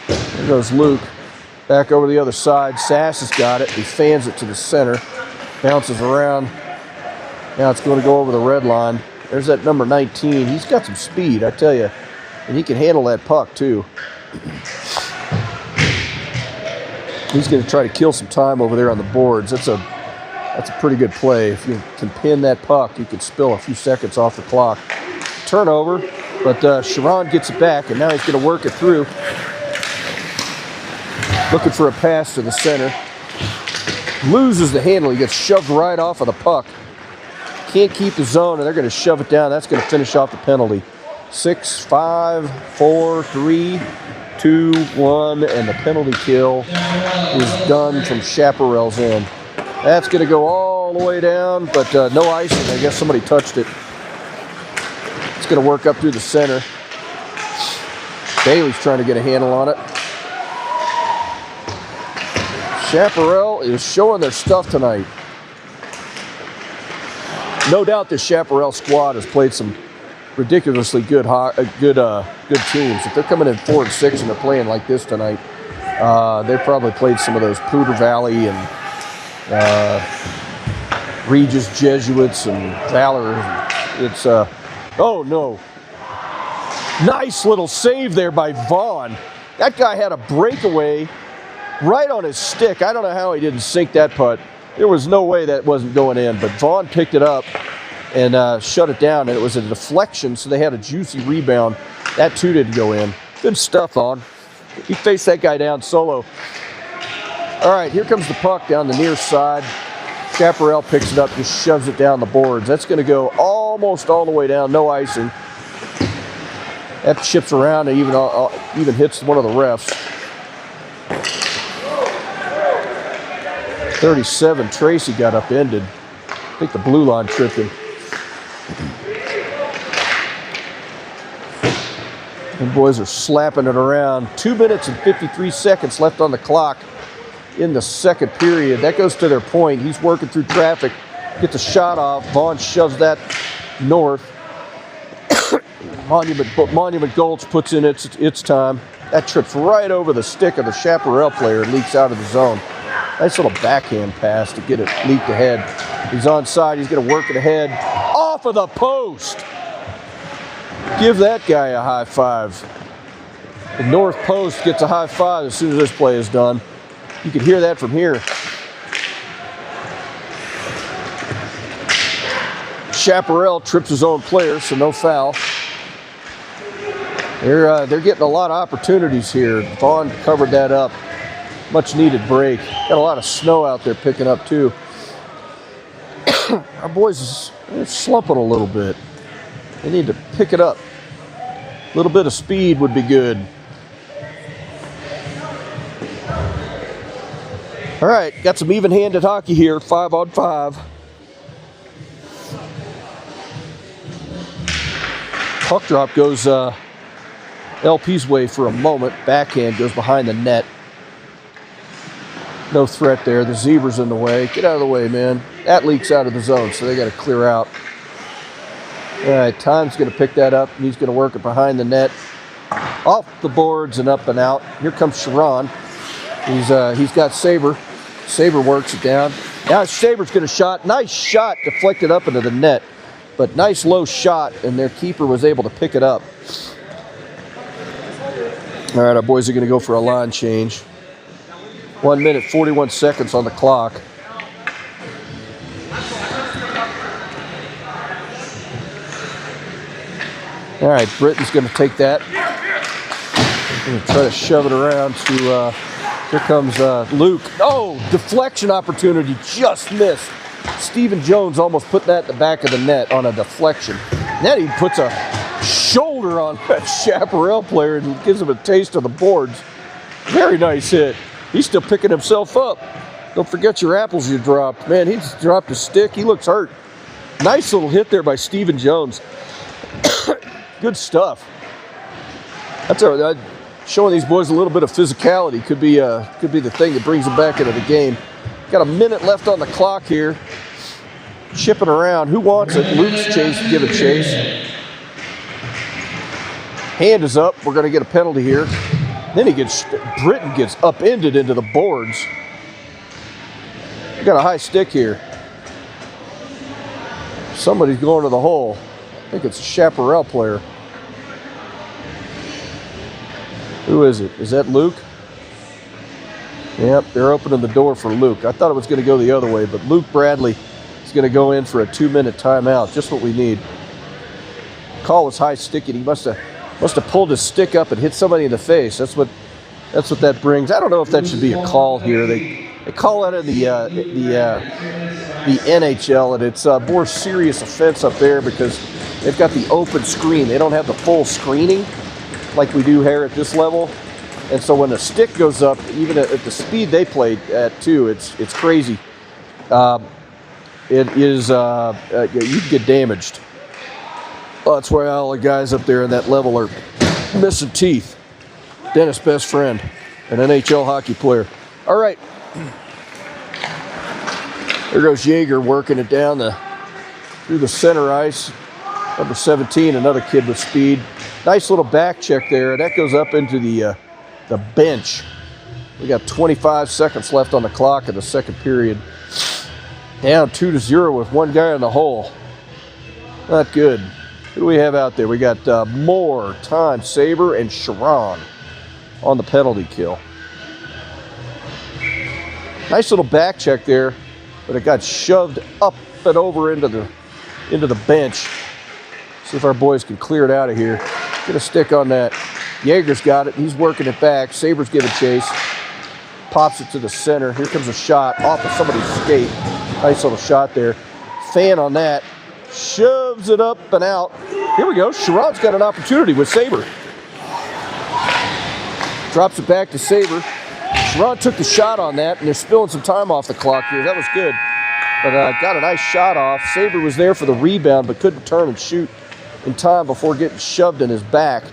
S1: There goes Luke. Back over the other side. Sass has got it. He fans it to the center. Bounces around. Now it's going to go over the red line. There's that number 19. He's got some speed, I tell you. And he can handle that puck, too. He's going to try to kill some time over there on the boards. That's a pretty good play. If you can pin that puck, you can spill a few seconds off the clock. Turnover, but Sharon gets it back, and now he's going to work it through. Looking for a pass to the center. Loses the handle. He gets shoved right off of the puck. Can't keep the zone, and they're going to shove it down. That's going to finish off the penalty. 6, 5, 4, 3, 2, 1, and the penalty kill is done from Chaparral's end. That's going to go all the way down, but no icing. I guess somebody touched it. It's going to work up through the center. Bailey's trying to get a handle on it. Chaparral is showing their stuff tonight. No doubt this Chaparral squad has played some ridiculously good teams. If they're coming in 4-6 and they're playing like this tonight, they probably played some of those Poudre Valley and Regis Jesuits and Valor. It's oh no! Nice little save there by Vaughn. That guy had a breakaway right on his stick. I don't know how he didn't sink that putt. There was no way that wasn't going in, but Vaughn picked it up and shut it down, and it was a deflection, so they had a juicy rebound. That too didn't go in. Good stuff, Vaughn. He faced that guy down solo. All right, here comes the puck down the near side. Chaparral picks it up, just shoves it down the boards. That's going to go almost all the way down, no icing. That chips around and even hits one of the refs. 37, Tracy got upended. I think the blue line tripped him. And boys are slapping it around. 2 minutes and 53 seconds left on the clock in the second period. That goes to their point. He's working through traffic, gets a shot off. Vaughn shoves that north. Monument Gulch puts in its time. That trips right over the stick of the Chaparral player and leaks out of the zone. Nice little backhand pass to get it leaked ahead. He's onside. He's going to work it ahead. Off of the post. Give that guy a high five. The north post gets a high five as soon as this play is done. You can hear that from here. Chaparral trips his own player, so no foul. They're getting a lot of opportunities here. Vaughn covered that up. Much needed break. Got a lot of snow out there picking up too. Our boys are slumping a little bit. They need to pick it up. A little bit of speed would be good. All right, got some even-handed hockey here, 5-on-5. Puck drop goes LP's way for a moment. Backhand goes behind the net. No threat there. The zebra's in the way. Get out of the way, man. That leaks out of the zone, so they got to clear out. All right, Time's going to pick that up, and he's going to work it behind the net. Off the boards and up and out. Here comes Sharon. He's got Saber. Saber works it down. Now Saber's going to shot. Nice shot, deflected up into the net. But nice low shot, and their keeper was able to pick it up. All right, our boys are going to go for a line change. 1 minute, 41 seconds on the clock. All right, Britton's going to take that. Going to try to shove it around to, here comes Luke. Oh, deflection opportunity, just missed. Stephen Jones almost put that in the back of the net on a deflection. Then he puts a shoulder on that Chaparral player and gives him a taste of the boards. Very nice hit. He's still picking himself up. Don't forget your apples you dropped. Man, he's dropped a stick. He looks hurt. Nice little hit there by Stephen Jones. Good stuff. That's showing these boys a little bit of physicality. Could be the thing that brings them back into the game. Got a minute left on the clock here. Chipping around. Who wants it? Luke's give a chase. Hand is up. We're going to get a penalty here. Then Britton gets upended into the boards. We got a high stick here. Somebody's going to the hole. I think it's a Chaparral player. Who is it? Is that Luke? Yep, they're opening the door for Luke. I thought it was going to go the other way, but Luke Bradley is going to go in for a 2-minute timeout. Just what we need. Call was high sticking. He must have pulled his stick up and hit somebody in the face. That's what that brings. I don't know if that should be a call here. They call that in the NHL, and it's a more serious offense up there because they've got the open screen. They don't have the full screening like we do here at this level. And so when the stick goes up, even at the speed they played at too, it's crazy. It is you can get damaged. Well, that's why all the guys up there in that level are missing teeth. Dennis' best friend, an NHL hockey player. All right. There goes Jaeger working it down through the center ice. Number 17, another kid with speed. Nice little back check there. That goes up into the bench. We got 25 seconds left on the clock in the second period. Down 2-0 with one guy in the hole. Not good. Who do we have out there? We got Moore, Time, Saber, and Sharon on the penalty kill. Nice little back check there, but it got shoved up and over into the bench. See if our boys can clear it out of here. Get a stick on that. Jaeger's got it. He's working it back. Saber's giving chase. Pops it to the center. Here comes a shot off of somebody's skate. Nice little shot there. Fan on that. Shoves it up and out. Here we go. Sharon's got an opportunity with Saber. Drops it back to Saber. Sharon took the shot on that, and they're spilling some time off the clock here. That was good. But got a nice shot off. Saber was there for the rebound, but couldn't turn and shoot in time before getting shoved in his back.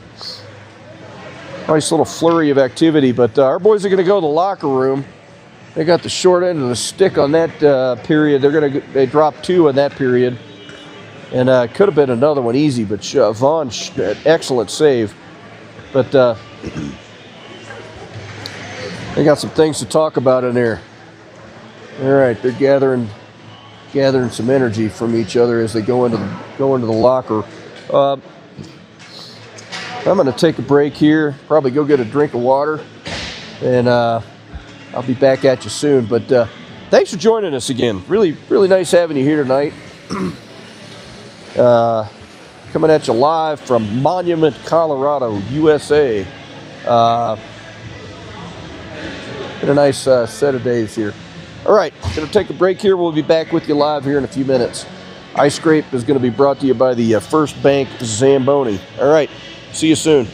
S1: Nice little flurry of activity, but our boys are going to go to the locker room. They got the short end of the stick on that period. They dropped 2 in that period, and could have been another one easy. But Vaughn, excellent save. But they got some things to talk about in there. All right, they're gathering some energy from each other as they go into the locker. All I'm going to take a break here, probably go get a drink of water, and I'll be back at you soon. But thanks for joining us again. Really, really nice having you here tonight. Coming at you live from Monument, Colorado, USA. Been a nice set of days here. All right, going to take a break here. We'll be back with you live here in a few minutes. Ice Scrape is going to be brought to you by the First Bank Zamboni. All right, see you soon.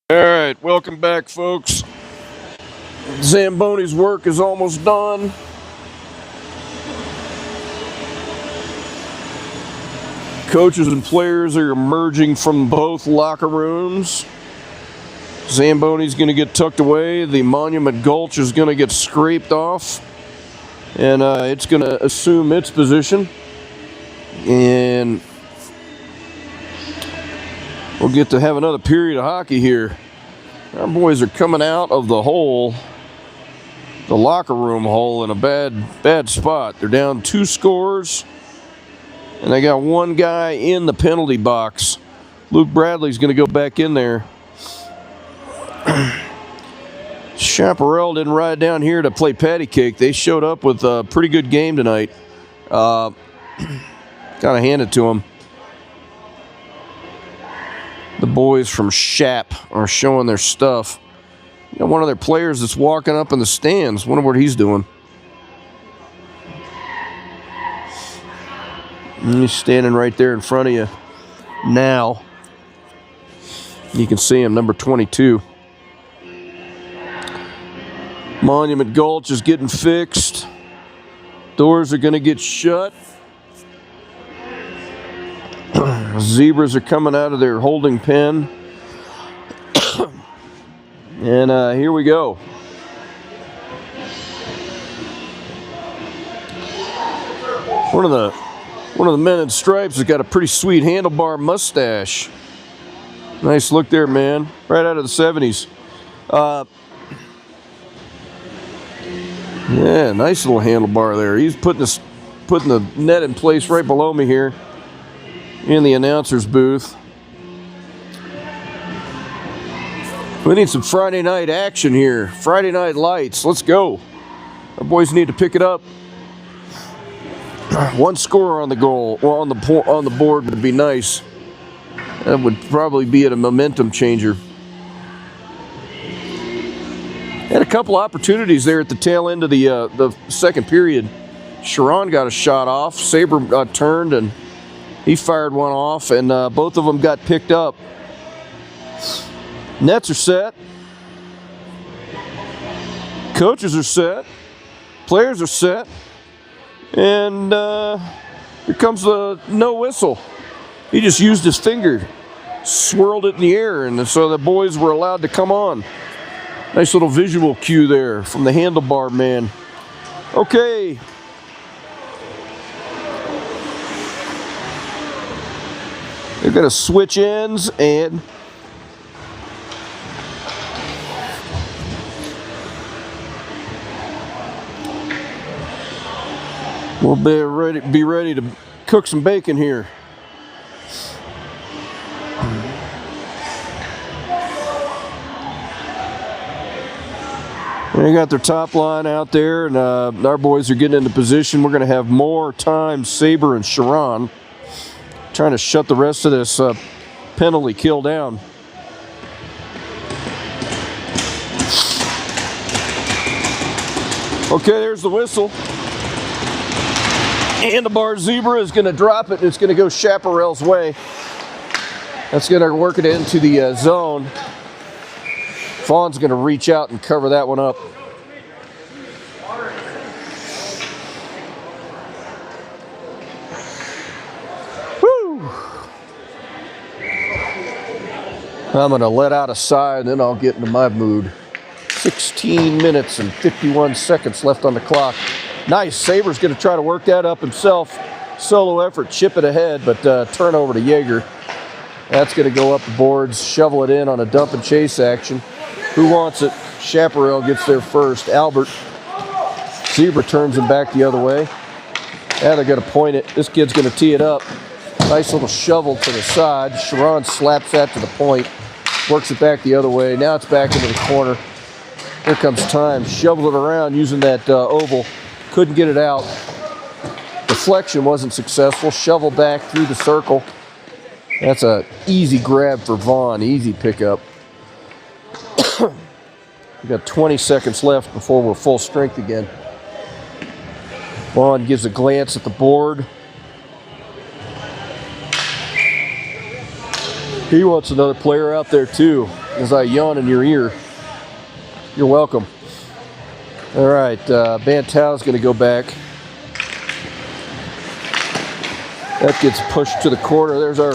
S1: All right, welcome back, folks. Zamboni's work is almost done. Coaches and players are emerging from both locker rooms. Zamboni's going to get tucked away. The Monument Gulch is going to get scraped off. And it's going to assume its position. And we'll get to have another period of hockey here. Our boys are coming out of the hole, the locker room hole, in a bad spot. They're down 2 scores. And they got one guy in the penalty box. Luke Bradley's going to go back in there. Chaparral didn't ride down here to play patty cake. They showed up with a pretty good game tonight. Got to hand it to them. The boys from Shap are showing their stuff. You know, one of their players that's walking up in the stands. Wonder what he's doing. And he's standing right there in front of you now. You can see him, number 22. Monument Gulch is getting fixed. Doors are going to get shut. Zebras are coming out of their holding pen. And here we go. One of the men in stripes has got a pretty sweet handlebar mustache. Nice look there, man. Right out of the 70s. Yeah, nice little handlebar there. He's putting the net in place right below me here in the announcer's booth. We need some Friday night action here. Friday night lights. Let's go. Our boys need to pick it up. One score on the goal, or on the board would be nice. That would probably be a momentum changer. Had a couple opportunities there at the tail end of the second period. Sharon got a shot off. Saber turned and he fired one off, and both of them got picked up. Nets are set. Coaches are set. Players are set. And here comes the no whistle. He just used his finger, swirled it in the air, and so the boys were allowed to come on. Nice little visual cue there from the handlebar man. Okay. They're going to switch ends and we'll be ready to cook some bacon here. They got their top line out there, and our boys are getting into position. We're going to have more time, Saber and Sharon, trying to shut the rest of this penalty kill down. Okay, there's the whistle. Handlebar Zebra is going to drop it, and it's going to go Chaparral's way. That's going to work it into the zone. Fawn's going to reach out and cover that one up. Woo! I'm going to let out a sigh, and then I'll get into my mood. 16 minutes and 51 seconds left on the clock. Nice. Saber's going to try to work that up himself. Solo effort, chip it ahead, but turnover to Jaeger. That's going to go up the boards, shovel it in on a dump and chase action. Who wants it? Chaparral gets there first. Albert. Zebra turns him back the other way. Now they're going to point it. This kid's going to tee it up. Nice little shovel to the side. Sharon slaps that to the point. Works it back the other way. Now it's back into the corner. Here comes time. Shoveled it around using that oval. Couldn't get it out. Deflection wasn't successful. Shovel back through the circle. That's an easy grab for Vaughn. Easy pickup. We've got 20 seconds left before we're full strength again. Vaughn gives a glance at the board. He wants another player out there too. as I yawn in your ear. You're welcome. All right, Bantal's going to go back. That gets pushed to the corner. There's our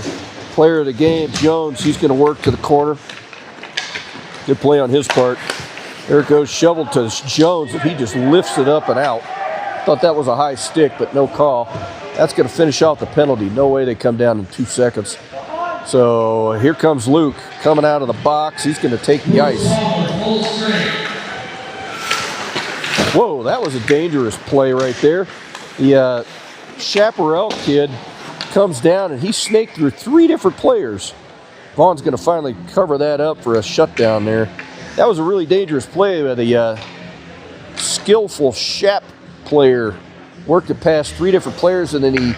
S1: player of the game, Jones. He's going to work to the corner. Good play on his part. There it goes, shoveled to Jones, and he just lifts it up and out. Thought that was a high stick, but no call. That's going to finish off the penalty. No way they come down in 2 seconds. So here comes Luke coming out of the box. He's going to take the ice. Whoa, that was a dangerous play right there. The Chaparral kid comes down, and he snaked through 3 different players. Vaughn's going to finally cover that up for a shutdown there. That was a really dangerous play by the skillful Shap player. Worked it past 3 different players, and then he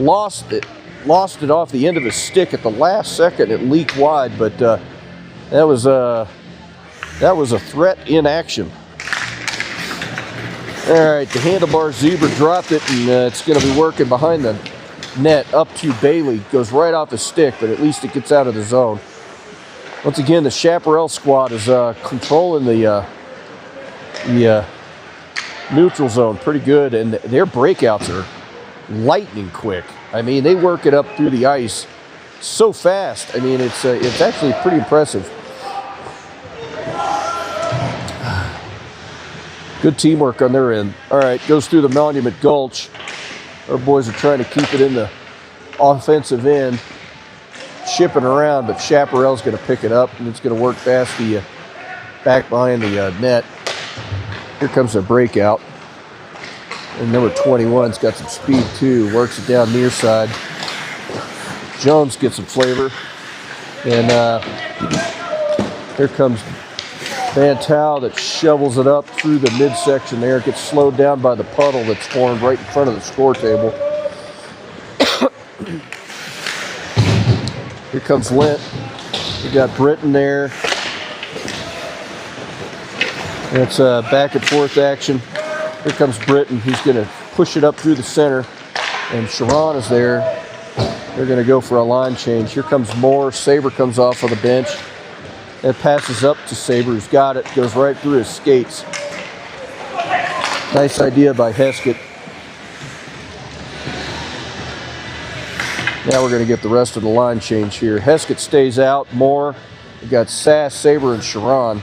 S1: lost it off the end of his stick at the last second. It leaked wide, but that was a threat in action. All right, the handlebar Zebra dropped it, and it's going to be working behind the net up to Bailey. Goes right off his stick, but at least it gets out of the zone. Once again, the Chaparral squad is controlling the neutral zone pretty good, and their breakouts are lightning quick. I mean, they work it up through the ice so fast. I mean, it's actually pretty impressive. Good teamwork on their end. All right, goes through the Monument Gulch. Our boys are trying to keep it in the offensive end, shipping around, but Chaparral's going to pick it up, and it's going to work past the back behind the net. Here comes a breakout. And number 21's got some speed too. Works it down near side. Jones gets some flavor. And here comes Bantal that shovels it up through the midsection there. It gets slowed down by the puddle that's formed right in front of the score table. Here comes Lent. We got Britton there. It's back and forth action. Here comes Britton. He's going to push it up through the center. And Sharon is there. They're going to go for a line change. Here comes Moore. Saber comes off of the bench. It passes up to Saber, who's got it. Goes right through his skates. Nice idea by Heskett. Now we're going to get the rest of the line change here. Heskett stays out. Moore. We've got Sass, Saber, and Sharon.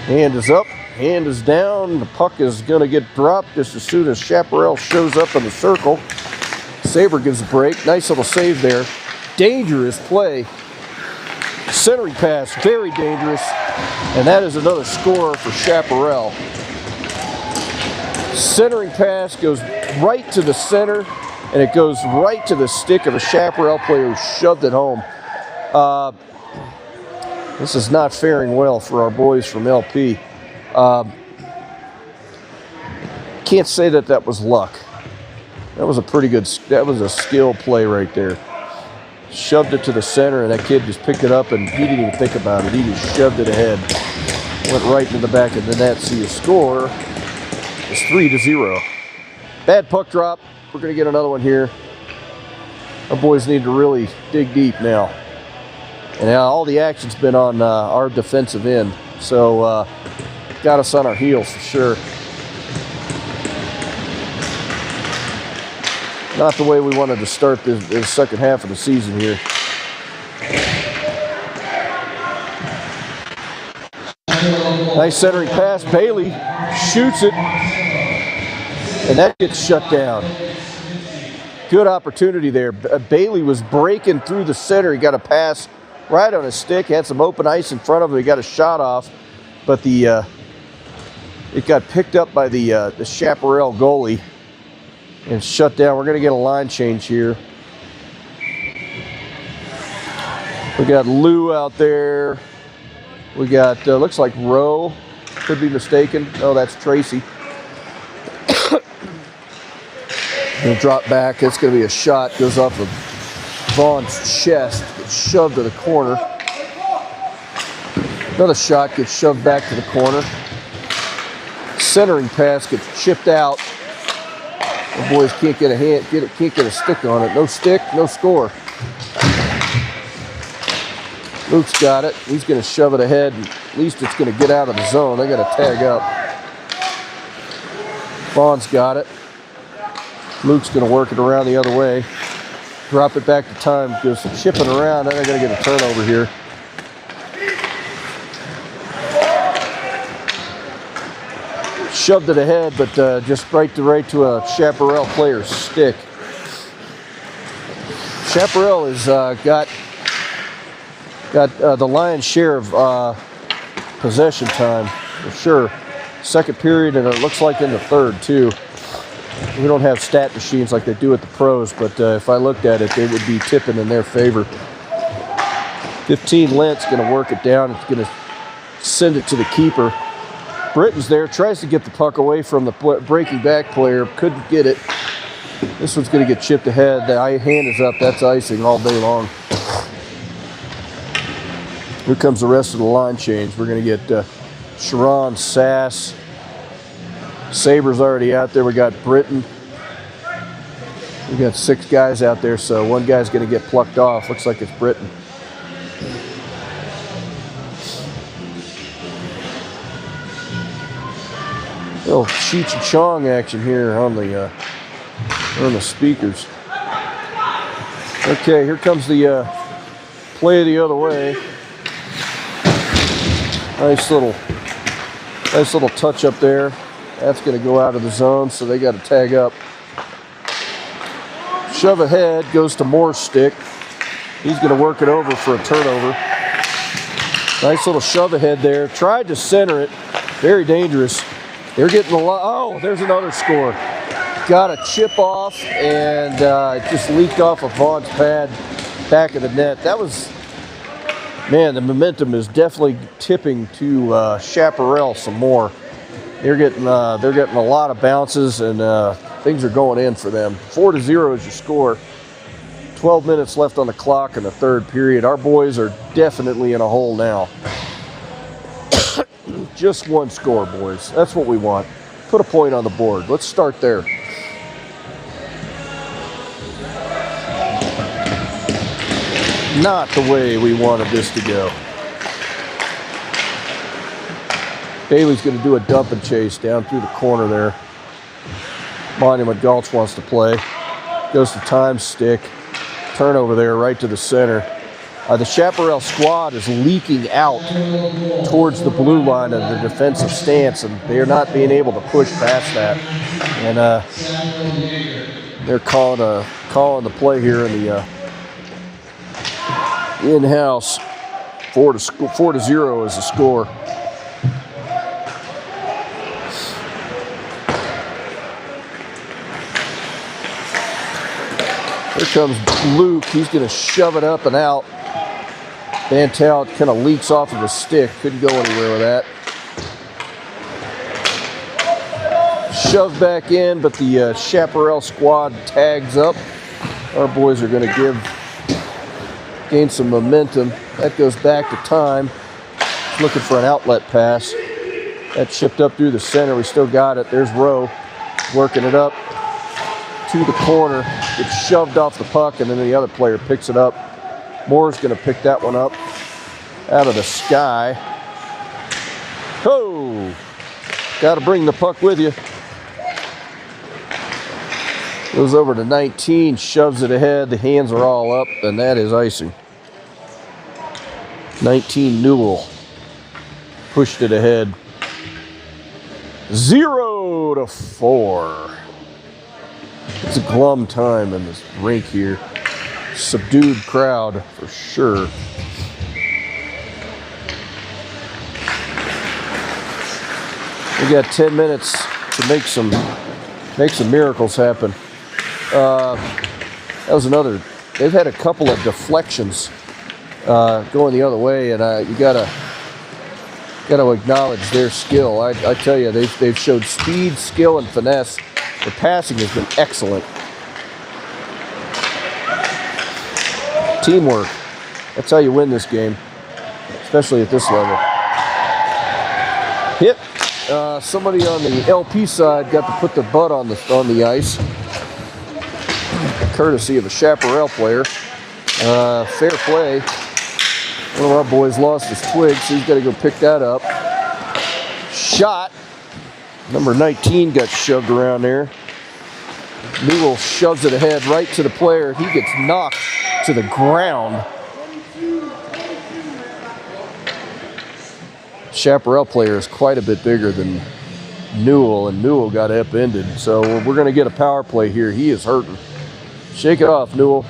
S1: Hand is up, hand is down. The puck is going to get dropped just as soon as Chaparral shows up in the circle. Saber gives a break. Nice little save there. Dangerous play. Centering pass, very dangerous. And that is another score for Chaparral. Centering pass goes right to the center, and it goes right to the stick of a Chaparral player who shoved it home. This is not faring well for our boys from LP. Can't say that was luck. That was a pretty good, that was a skill play right there. Shoved it to the center, and that kid just picked it up, and he didn't even think about it. He just shoved it ahead. Went right into the back of the net. So your score is 3-0. Bad puck drop. We're going to get another one here. Our boys need to really dig deep now. And now all the action's been on our defensive end. So got us on our heels for sure. Not the way we wanted to start this second half of the season here. Nice centering pass. Bailey shoots it. And that gets shut down. Good opportunity there. Bailey was breaking through the center. He got a pass right on his stick. Had some open ice in front of him. He got a shot off. But it got picked up by the Chaparral goalie and shut down. We're going to get a line change here. We got Lou out there. We got, looks like Rowe. Could be mistaken. Oh, that's Tracy. Going to drop back. It's going to be a shot. Goes off of Vaughn's chest. Gets shoved to the corner. Another shot gets shoved back to the corner. Centering pass gets chipped out. The boys can't get a hand, can't get a stick on it. No stick, no score. Luke's got it. He's going to shove it ahead. At least it's going to get out of the zone. They got to tag up. Vaughn's got it. Luke's going to work it around the other way. Drop it back to time. Goes chipping around. Then they're going to get a turnover here. Shoved it ahead, but just right to a Chaparral player's stick. Chaparral has got the lion's share of possession time for sure. Second period, and it looks like in the third too. We don't have stat machines like they do at the pros, but if I looked at it, they would be tipping in their favor. 15 Lent's going to work it down. It's going to send it to the keeper. Britton's there, tries to get the puck away from the breaking back player, couldn't get it. This one's going to get chipped ahead. The hand is up. That's icing all day long. Here comes the rest of the line change. We're going to get Sharon, Sass. Saber's already out there. We got Britton. We got 6 guys out there, so one guy's going to get plucked off. Looks like it's Britton. Little Cheech and Chong action here on the speakers. Okay, here comes the play the other way. Nice little touch up there. That's going to go out of the zone, so they got to tag up. Shove ahead goes to Moore's stick. He's going to work it over for a turnover. Nice little shove ahead there. Tried to center it. Very dangerous. They're getting a lot. Oh, there's another score. Got a chip off, and it just leaked off of Vaughn's pad back of the net. That was, man, the momentum is definitely tipping to Chaparral some more. They're getting a lot of bounces, and things are going in for them. 4-0 is your score. 12 minutes left on the clock in the third period. Our boys are definitely in a hole now. Just one score, boys. That's what we want. Put a point on the board. Let's start there. Not the way we wanted this to go. Bailey's going to do a dump and chase down through the corner there. Monument Gulch wants to play. Goes to Time's stick. Turnover there right to the center. The Chaparral squad is leaking out towards the blue line of the defensive stance, and they're not being able to push past that. And they're calling the play here in the in-house. 4-0 is the score. Here comes Luke. He's going to shove it up and out. Van Telt kind of leaks off of his stick. Couldn't go anywhere with that. Shoved back in, but the Chaparral squad tags up. Our boys are going to gain some momentum. That goes back to Time. Looking for an outlet pass. That chipped up through the center. We still got it. There's Rowe working it up to the corner. Gets shoved off the puck, and then the other player picks it up. Moore's going to pick that one up out of the sky. Oh! Got to bring the puck with you. Goes over to 19, shoves it ahead. The hands are all up, and that is icing. 19 Newell pushed it ahead. 0-4. It's a glum time in this rink here. Subdued crowd for sure. We got 10 minutes to make some miracles happen. That was another. They've had a couple of deflections going the other way, and you gotta acknowledge their skill. I tell you, they've showed speed, skill, and finesse. The passing has been excellent. Teamwork. That's how you win this game, especially at this level. Hit. Somebody on the LP side got to put their butt on the ice, courtesy of a Chaparral player. Fair play. One of our boys lost his twig, so he's got to go pick that up. Shot. Number 19 got shoved around there. Newell shoves it ahead right to the player. He gets knocked to the ground. Chaparral player is quite a bit bigger than Newell, and Newell got upended. So we're going to get a power play here. He is hurting. Shake it off, Newell.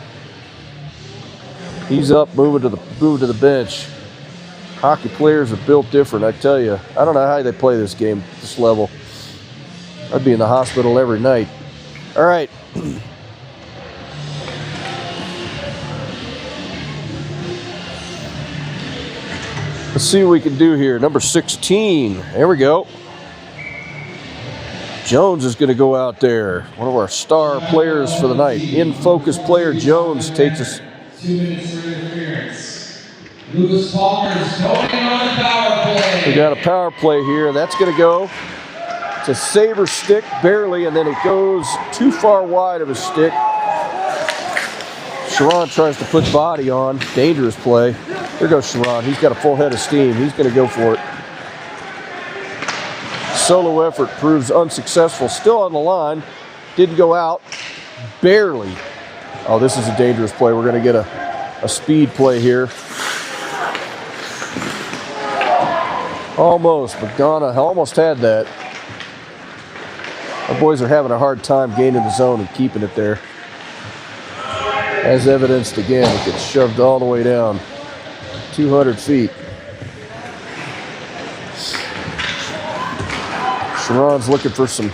S1: He's up, moving to the bench. Hockey players are built different, I tell you. I don't know how they play this game, this level. I'd be in the hospital every night. All right. Let's see what we can do here. Number 16. There we go. Jones is going to go out there. One of our star players for the night. In focus player Jones takes us.
S3: 2 minutes for interference. Lucas Palmer is going on the power play.
S1: We got a power play here. That's going to go. It's a Saber stick, barely, and then it goes too far wide of a stick. Sharon tries to put body on. Dangerous play. Here goes Sharon. He's got a full head of steam. He's going to go for it. Solo effort proves unsuccessful. Still on the line. Didn't go out. Barely. Oh, this is a dangerous play. We're going to get a speed play here. Almost. Madonna almost had that. Our boys are having a hard time gaining the zone and keeping it there. As evidenced again, it gets shoved all the way down. 200 feet. Sharon's looking for some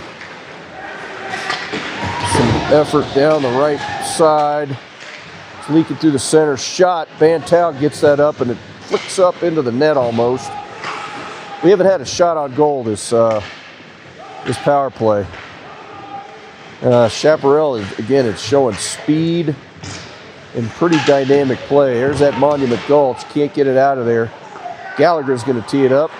S1: effort down the right side. It's leaking through the center. Shot. Bantal gets that up, and it flicks up into the net almost. We haven't had a shot on goal this power play. Chaparral, again, it's showing speed and pretty dynamic play. There's that Monument Gulch. Can't get it out of there. Gallagher's going to tee it up.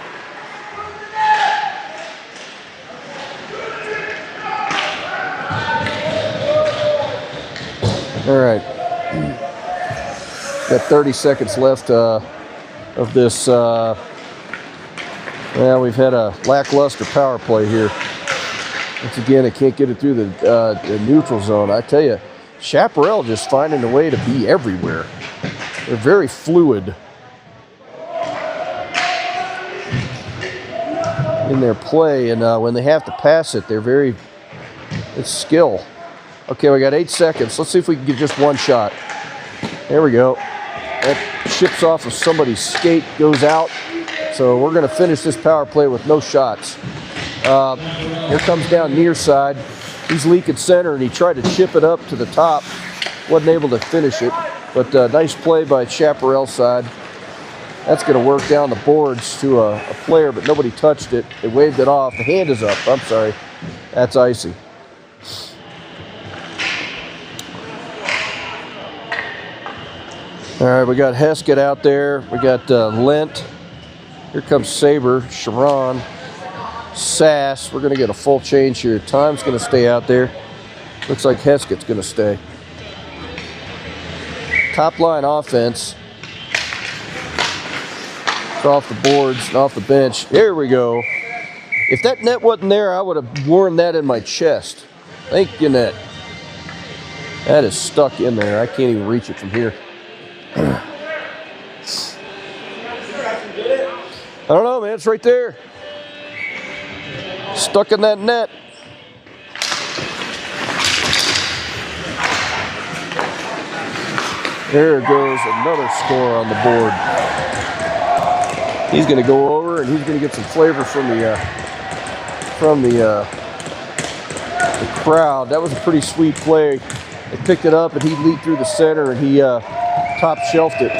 S1: All right. Got 30 seconds left of this. Well, we've had a lackluster power play here. Once again, I can't get it through the neutral zone. I tell you, Chaparral just finding a way to be everywhere. They're very fluid in their play, and when they have to pass it, it's skill. Okay, we got 8 seconds. Let's see if we can get just one shot. There we go. That chips off of somebody's skate, goes out. So we're going to finish this power play with no shots. Here comes down near side. He's leaking center, and he tried to chip it up to the top. Wasn't able to finish it, but nice play by Chaparral side. That's going to work down the boards to a player, but nobody touched it. They waved it off. The hand is up. I'm sorry. That's icy. All right, we got Heskett out there. We got Lent. Here comes Saber, Sharon, Sass. We're going to get a full change here. Time's going to stay out there. Looks like Heskett's going to stay. Top line offense. It's off the boards and off the bench. There we go. If that net wasn't there, I would have worn that in my chest. Thank you, net. That is stuck in there. I can't even reach it from here. I don't know, man. It's right there. Stuck in that net. There goes another score on the board. He's going to go over, and he's going to get some flavor from the crowd. That was a pretty sweet play. They picked it up, and he leaped through the center, and he top shelved it.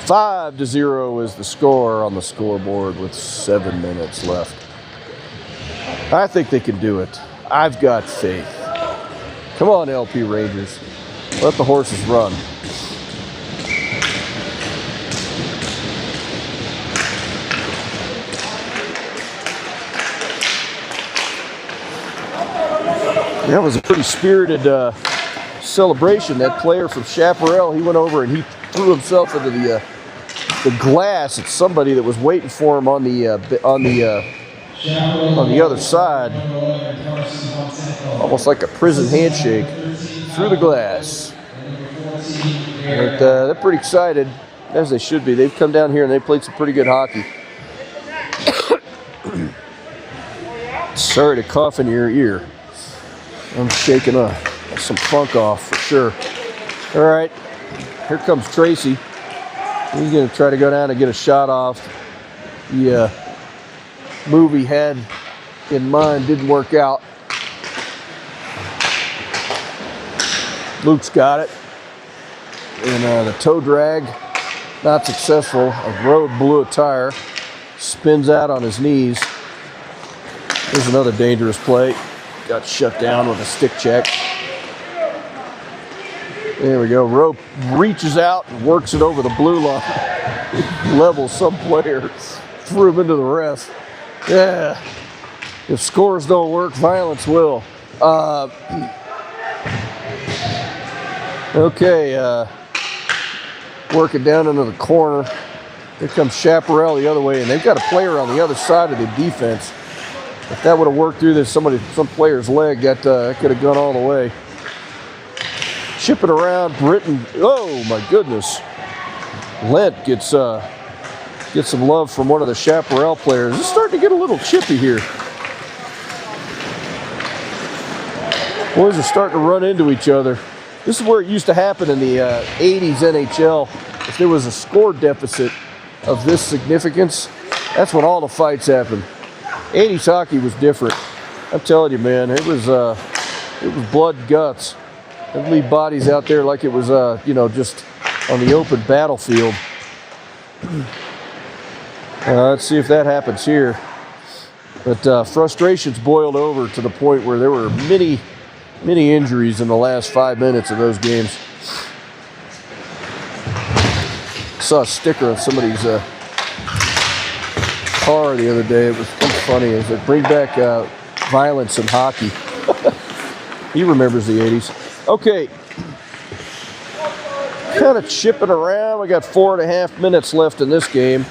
S1: 5-0 is the score on the scoreboard with 7 minutes left. I think they can do it. I've got faith. Come on, LP Rangers. Let the horses run. That was a pretty spirited celebration, that player from Chaparral, he went over and he threw himself into the glass at somebody that was waiting for him on the other side, almost like a prison handshake, through the glass. But they're pretty excited, as they should be. They've come down here and they played some pretty good hockey. Sorry to cough in your ear. I'm shaking some funk off for sure. All right, here comes Tracy. He's going to try to go down and get a shot off. The move he had in mind didn't work out. Luke's got it. And the toe drag, not successful. A road blew a tire. Spins out on his knees. Here's another dangerous play. Got shut down with a stick check. There we go. Rope reaches out and works it over the blue line. Levels some player. Threw him into the ref. Yeah. If scores don't work, violence will. Okay. Working down into the corner. Here comes Chaparral the other way, and they've got a player on the other side of the defense. If that would have worked through some player's leg, that could have gone all the way. Chipping around, Britton. Oh my goodness! Lent gets some love from one of the Chaparral players. It's starting to get a little chippy here. Boys are starting to run into each other. This is where it used to happen in the 80s NHL. If there was a score deficit of this significance, that's when all the fights happened. 80s hockey was different. I'm telling you, man, it was blood and guts. They'd leave bodies out there like it was, just on the open battlefield. Let's see if that happens here. But frustrations boiled over to the point where there were many injuries in the last 5 minutes of those games. Saw a sticker on somebody's car the other day. It was funny. It said, "Bring back violence in hockey." He remembers the 80s. Okay. Kind of chipping around. We got 4.5 minutes left in this game.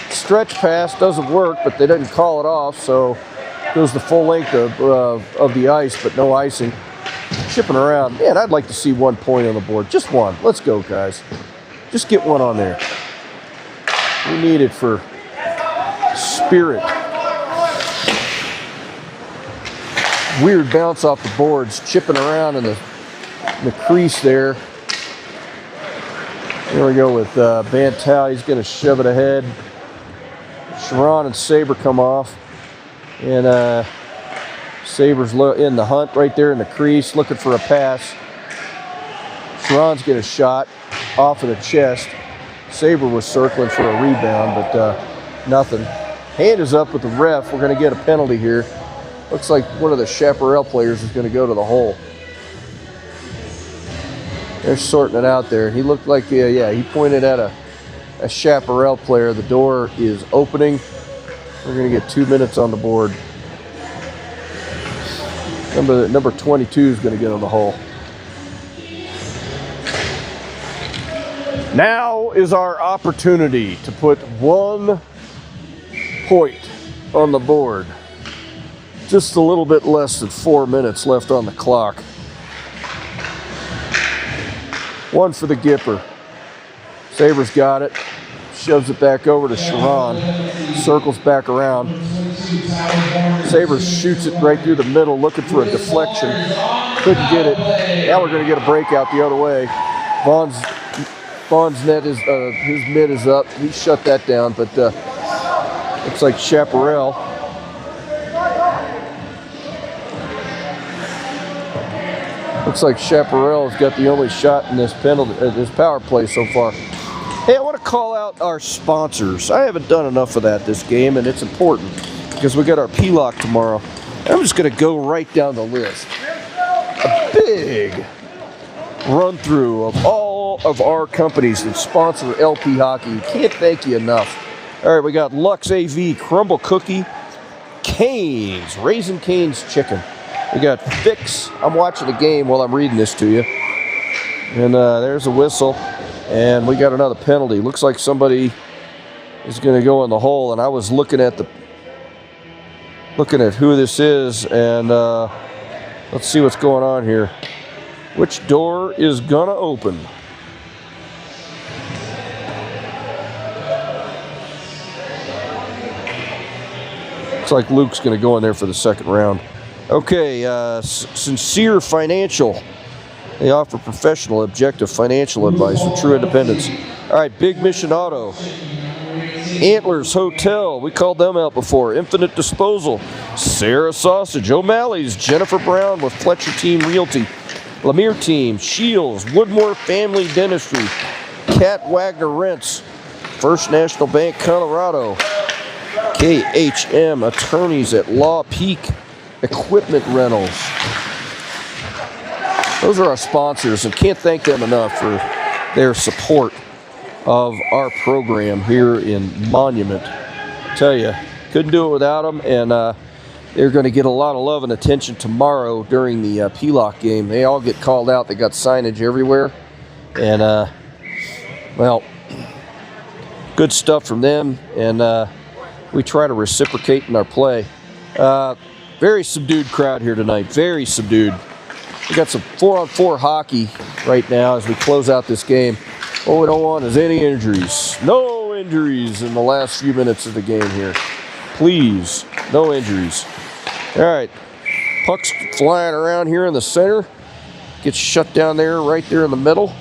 S1: Stretch pass doesn't work, but they didn't call it off, so goes the full length of the ice, but no icing. Chipping around. Man, I'd like to see 1 point on the board. Just one. Let's go, guys. Just get one on there. We need it for spirit. Weird bounce off the boards, chipping around in the crease there. There we go with Bantal. He's going to shove it ahead. Sharon and Saber come off. And Saber's in the hunt right there in the crease, looking for a pass. Sharon's get a shot off of the chest. Saber was circling for a rebound, but nothing. Hand is up with the ref. We're going to get a penalty here. Looks like one of the Chaparral players is going to go to the hole. They're sorting it out there. He looked like, he pointed at a Chaparral player. The door is opening. We're going to get 2 minutes on the board. Number 22 is going to get on the hole. Now is our opportunity to put 1 point on the board. Just a little bit less than 4 minutes left on the clock. 1 for the Gipper. Saber's got it. Shoves it back over to Sharon. Circles back around. Saber shoots it right through the middle, looking for a deflection. Couldn't get it. Now we're going to get a breakout the other way. Vaughn's net is his mid is up. He shut that down, but looks like Chaparral. Looks like Chaparral has got the only shot in this penalty, this power play so far. Hey, I want to call out our sponsors. I haven't done enough of that this game, and it's important because we got our P-Lock tomorrow. I'm just going to go right down the list. A big run-through of all of our companies that sponsor LP Hockey. Can't thank you enough. All right, we got Lux AV, Crumble Cookie, Cane's, Raising Cane's Chicken. We got Fix. I'm watching the game while I'm reading this to you. And there's a whistle. And we got another penalty. Looks like somebody is going to go in the hole. And I was looking at who this is. And let's see what's going on here. Which door is going to open? Looks like Luke's going to go in there for the second round. Okay, Sincere Financial. They offer professional, objective financial advice with true independence. All right, Big Mission Auto. Antlers Hotel. We called them out before. Infinite Disposal. Sarah Sausage. O'Malley's. Jennifer Brown with Fletcher Team Realty. Lemire Team. Shields. Woodmore Family Dentistry. Cat Wagner Rents. First National Bank, Colorado. KHM Attorneys at Law Peak Equipment Rentals. Those are our sponsors, and can't thank them enough for their support of our program here in Monument. I tell you, couldn't do it without them, and they're going to get a lot of love and attention tomorrow during the PLOC game. They all get called out. They got signage everywhere, and well, good stuff from them, and we try to reciprocate in our play. Very subdued crowd here tonight. Very subdued. We got some 4-on-4 hockey right now as we close out this game. What we don't want is any injuries. No injuries in the last few minutes of the game here. Please, no injuries. All right, puck's flying around here in the center. Gets shut down there, right there in the middle.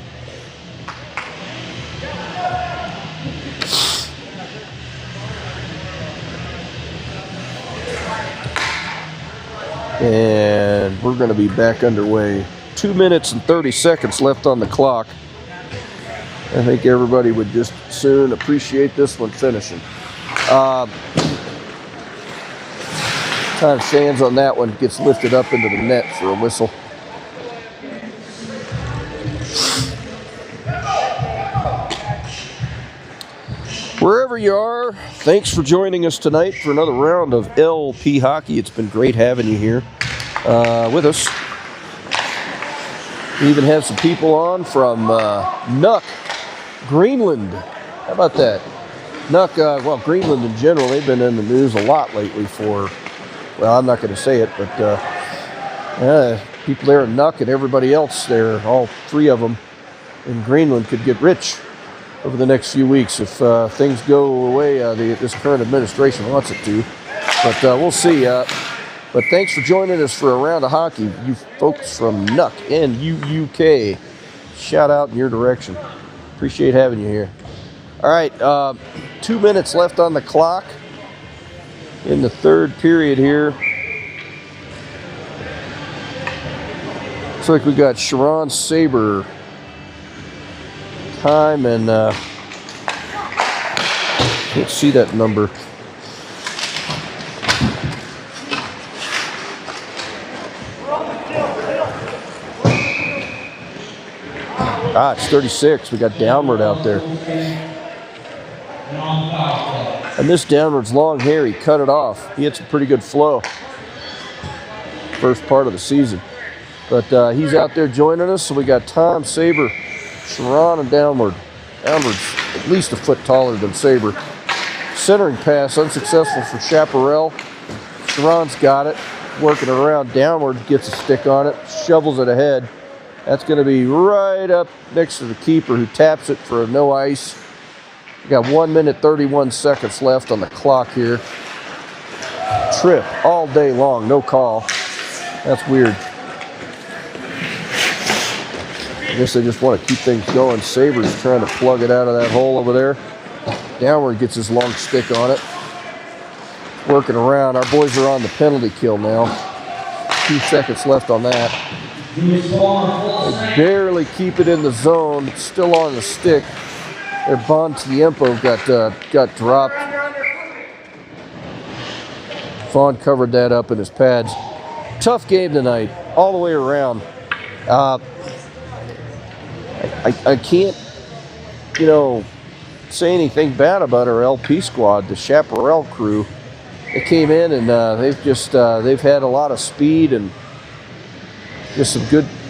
S1: And we're going to be back underway. 2 minutes and 30 seconds left on the clock. I think everybody would just soon appreciate this one finishing. Time stands on that one, gets lifted up into the net for a whistle. Wherever you are, thanks for joining us tonight for another round of LP Hockey. It's been great having you here with us. We even have some people on from Nuuk, Greenland. How about that? Nuuk, well, Greenland in general, they've been in the news a lot lately for, well, I'm not going to say it, but people there in Nuuk and everybody else there, all three of them in Greenland could get rich over the next few weeks if things go away this current administration wants it to. But we'll see. But thanks for joining us for a round of hockey, you folks from Nuuk and UUK. Shout out in your direction. Appreciate having you here. All right, 2 minutes left on the clock in the third period here. Looks like we got Sharon Saber time, and can't see that number. It's 36. We got Downward out there. And this Downward's long hair, he cut it off. He had some pretty good flow first part of the season. But he's out there joining us, so we got Tom, Saber, Sharon, and Downward. Downward's at least a foot taller than Saber. Centering pass, unsuccessful for Chaparral. Sharon's got it. Working around. Downward gets a stick on it. Shovels it ahead. That's going to be right up next to the keeper, who taps it for a no ice. We got 1 minute, 31 seconds left on the clock here. Trip all day long, no call. That's weird. I guess they just want to keep things going. Saber's trying to plug it out of that hole over there. Downward gets his long stick on it. Working around. Our boys are on the penalty kill now. 2 seconds left on that. They barely keep it in the zone. It's still on the stick. Their Bontiempo got dropped. Vaughn covered that up in his pads. Tough game tonight, all the way around. I can't, say anything bad about our LP squad, the Chaparral crew. They came in and they've had a lot of speed and just some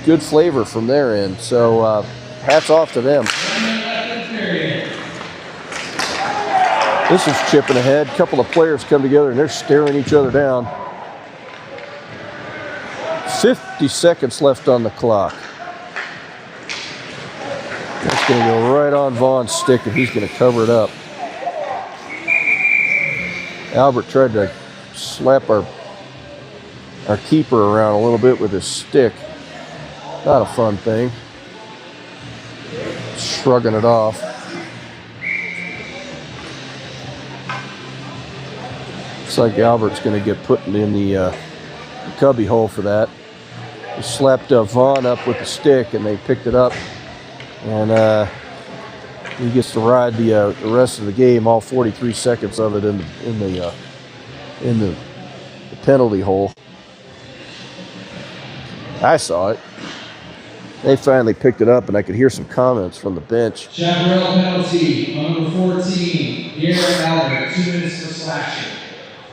S1: good flavor from their end. So hats off to them. This is chipping ahead. A couple of players come together and they're staring each other down. 50 seconds left on the clock. That's going to go right on Vaughn's stick and he's going to cover it up. Albert tried to slap our keeper around a little bit with his stick. Not a fun thing. Shrugging it off. Looks like Albert's going to get put in the cubby hole for that. He slapped Vaughn up with the stick and they picked it up. And he gets to ride the rest of the game, all 43 seconds of it in the penalty hole. I saw it. They finally picked it up, and I could hear some comments from the bench.
S3: Chaparral penalty on number 14, Garrett Albert, 2 minutes for slashing.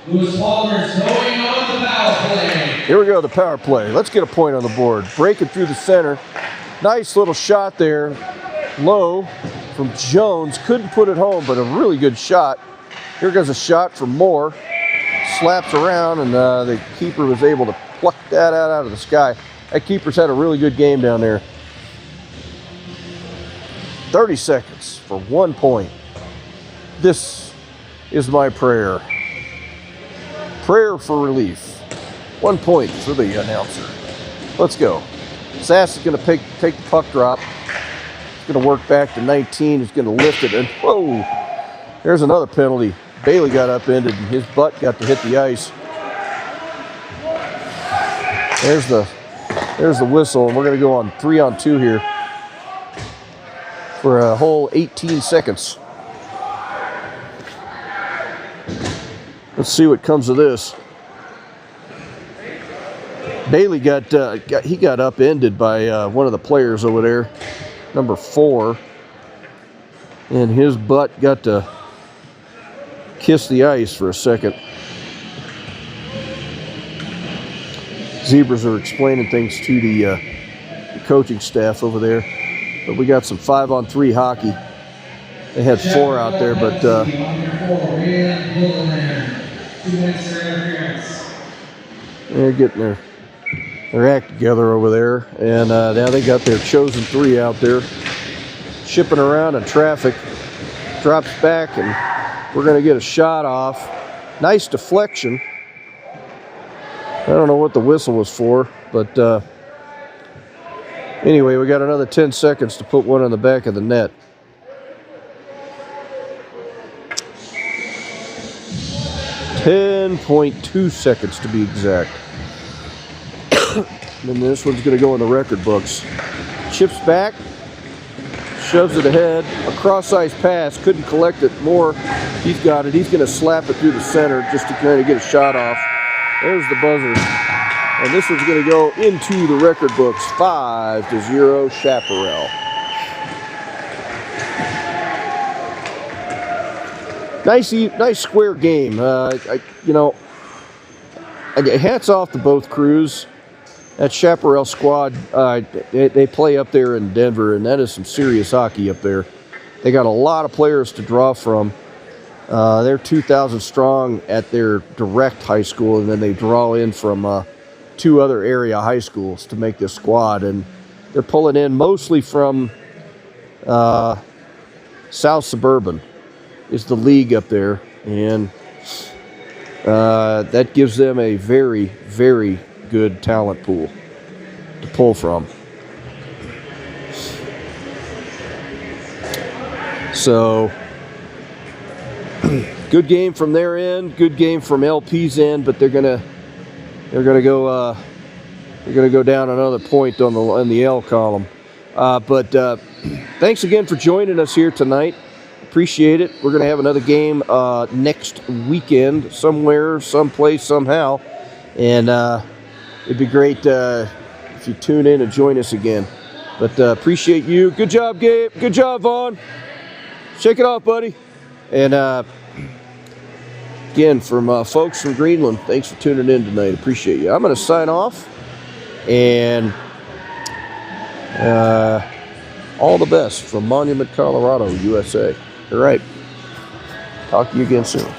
S3: Lewis Palmer's going on the power play.
S1: Here we go, the power play. Let's get a point on the board. Breaking through the center. Nice little shot there. Low from Jones. Couldn't put it home, but a really good shot. Here goes a shot from Moore. Slaps around, and the keeper was able to pluck that out of the sky. That keeper's had a really good game down there. 30 seconds for 1 point. This is my prayer. Prayer for relief. 1 point for the announcer. Let's go. Sass is going to take the puck drop. He's going to work back to 19. He's going to lift it. And whoa, there's another penalty. Bailey got upended and his butt got to hit the ice. There's the whistle, and we're going to go on 3-on-2 here for a whole 18 seconds. Let's see what comes of this. Bailey got upended by one of the players over there, number 4, and his butt got to kiss the ice for a second. Zebras are explaining things to the coaching staff over there, but we got some 5-on-3 hockey. They had 4 out there, but they're getting their act together over there, and now they got their chosen 3 out there, shipping around in traffic. Drops back, and we're going to get a shot off. Nice deflection. I don't know what the whistle was for, but anyway, we got another 10 seconds to put one on the back of the net. .2 seconds to be exact. And this one's going to go in the record books. Chips back, shoves it ahead. A cross-ice pass, couldn't collect it. Moore, he's got it. He's going to slap it through the center just to kind of get a shot off. There's the buzzer. And this one's going to go into the record books. 5-0 Chaparral. Nice square game. Hats off to both crews. That Chaparral squad, they play up there in Denver, and that is some serious hockey up there. They got a lot of players to draw from. They're 2,000 strong at their direct high school, and then they draw in from 2 other area high schools to make this squad. And they're pulling in mostly from South Suburban is the league up there, and that gives them a very, very good talent pool to pull from. So good game from their end, good game from LP's end, but they're gonna go down another point on the L column. But thanks again for joining us here tonight. Appreciate it. We're gonna have another game next weekend, somewhere, someplace, somehow, and it'd be great if you tune in and join us again. But appreciate you. Good job, Gabe. Good job, Vaughn. Shake it off, buddy. And again, from folks from Greenland, thanks for tuning in tonight. Appreciate you. I'm going to sign off, and All the best from Monument, Colorado, USA. All right. Talk to you again soon.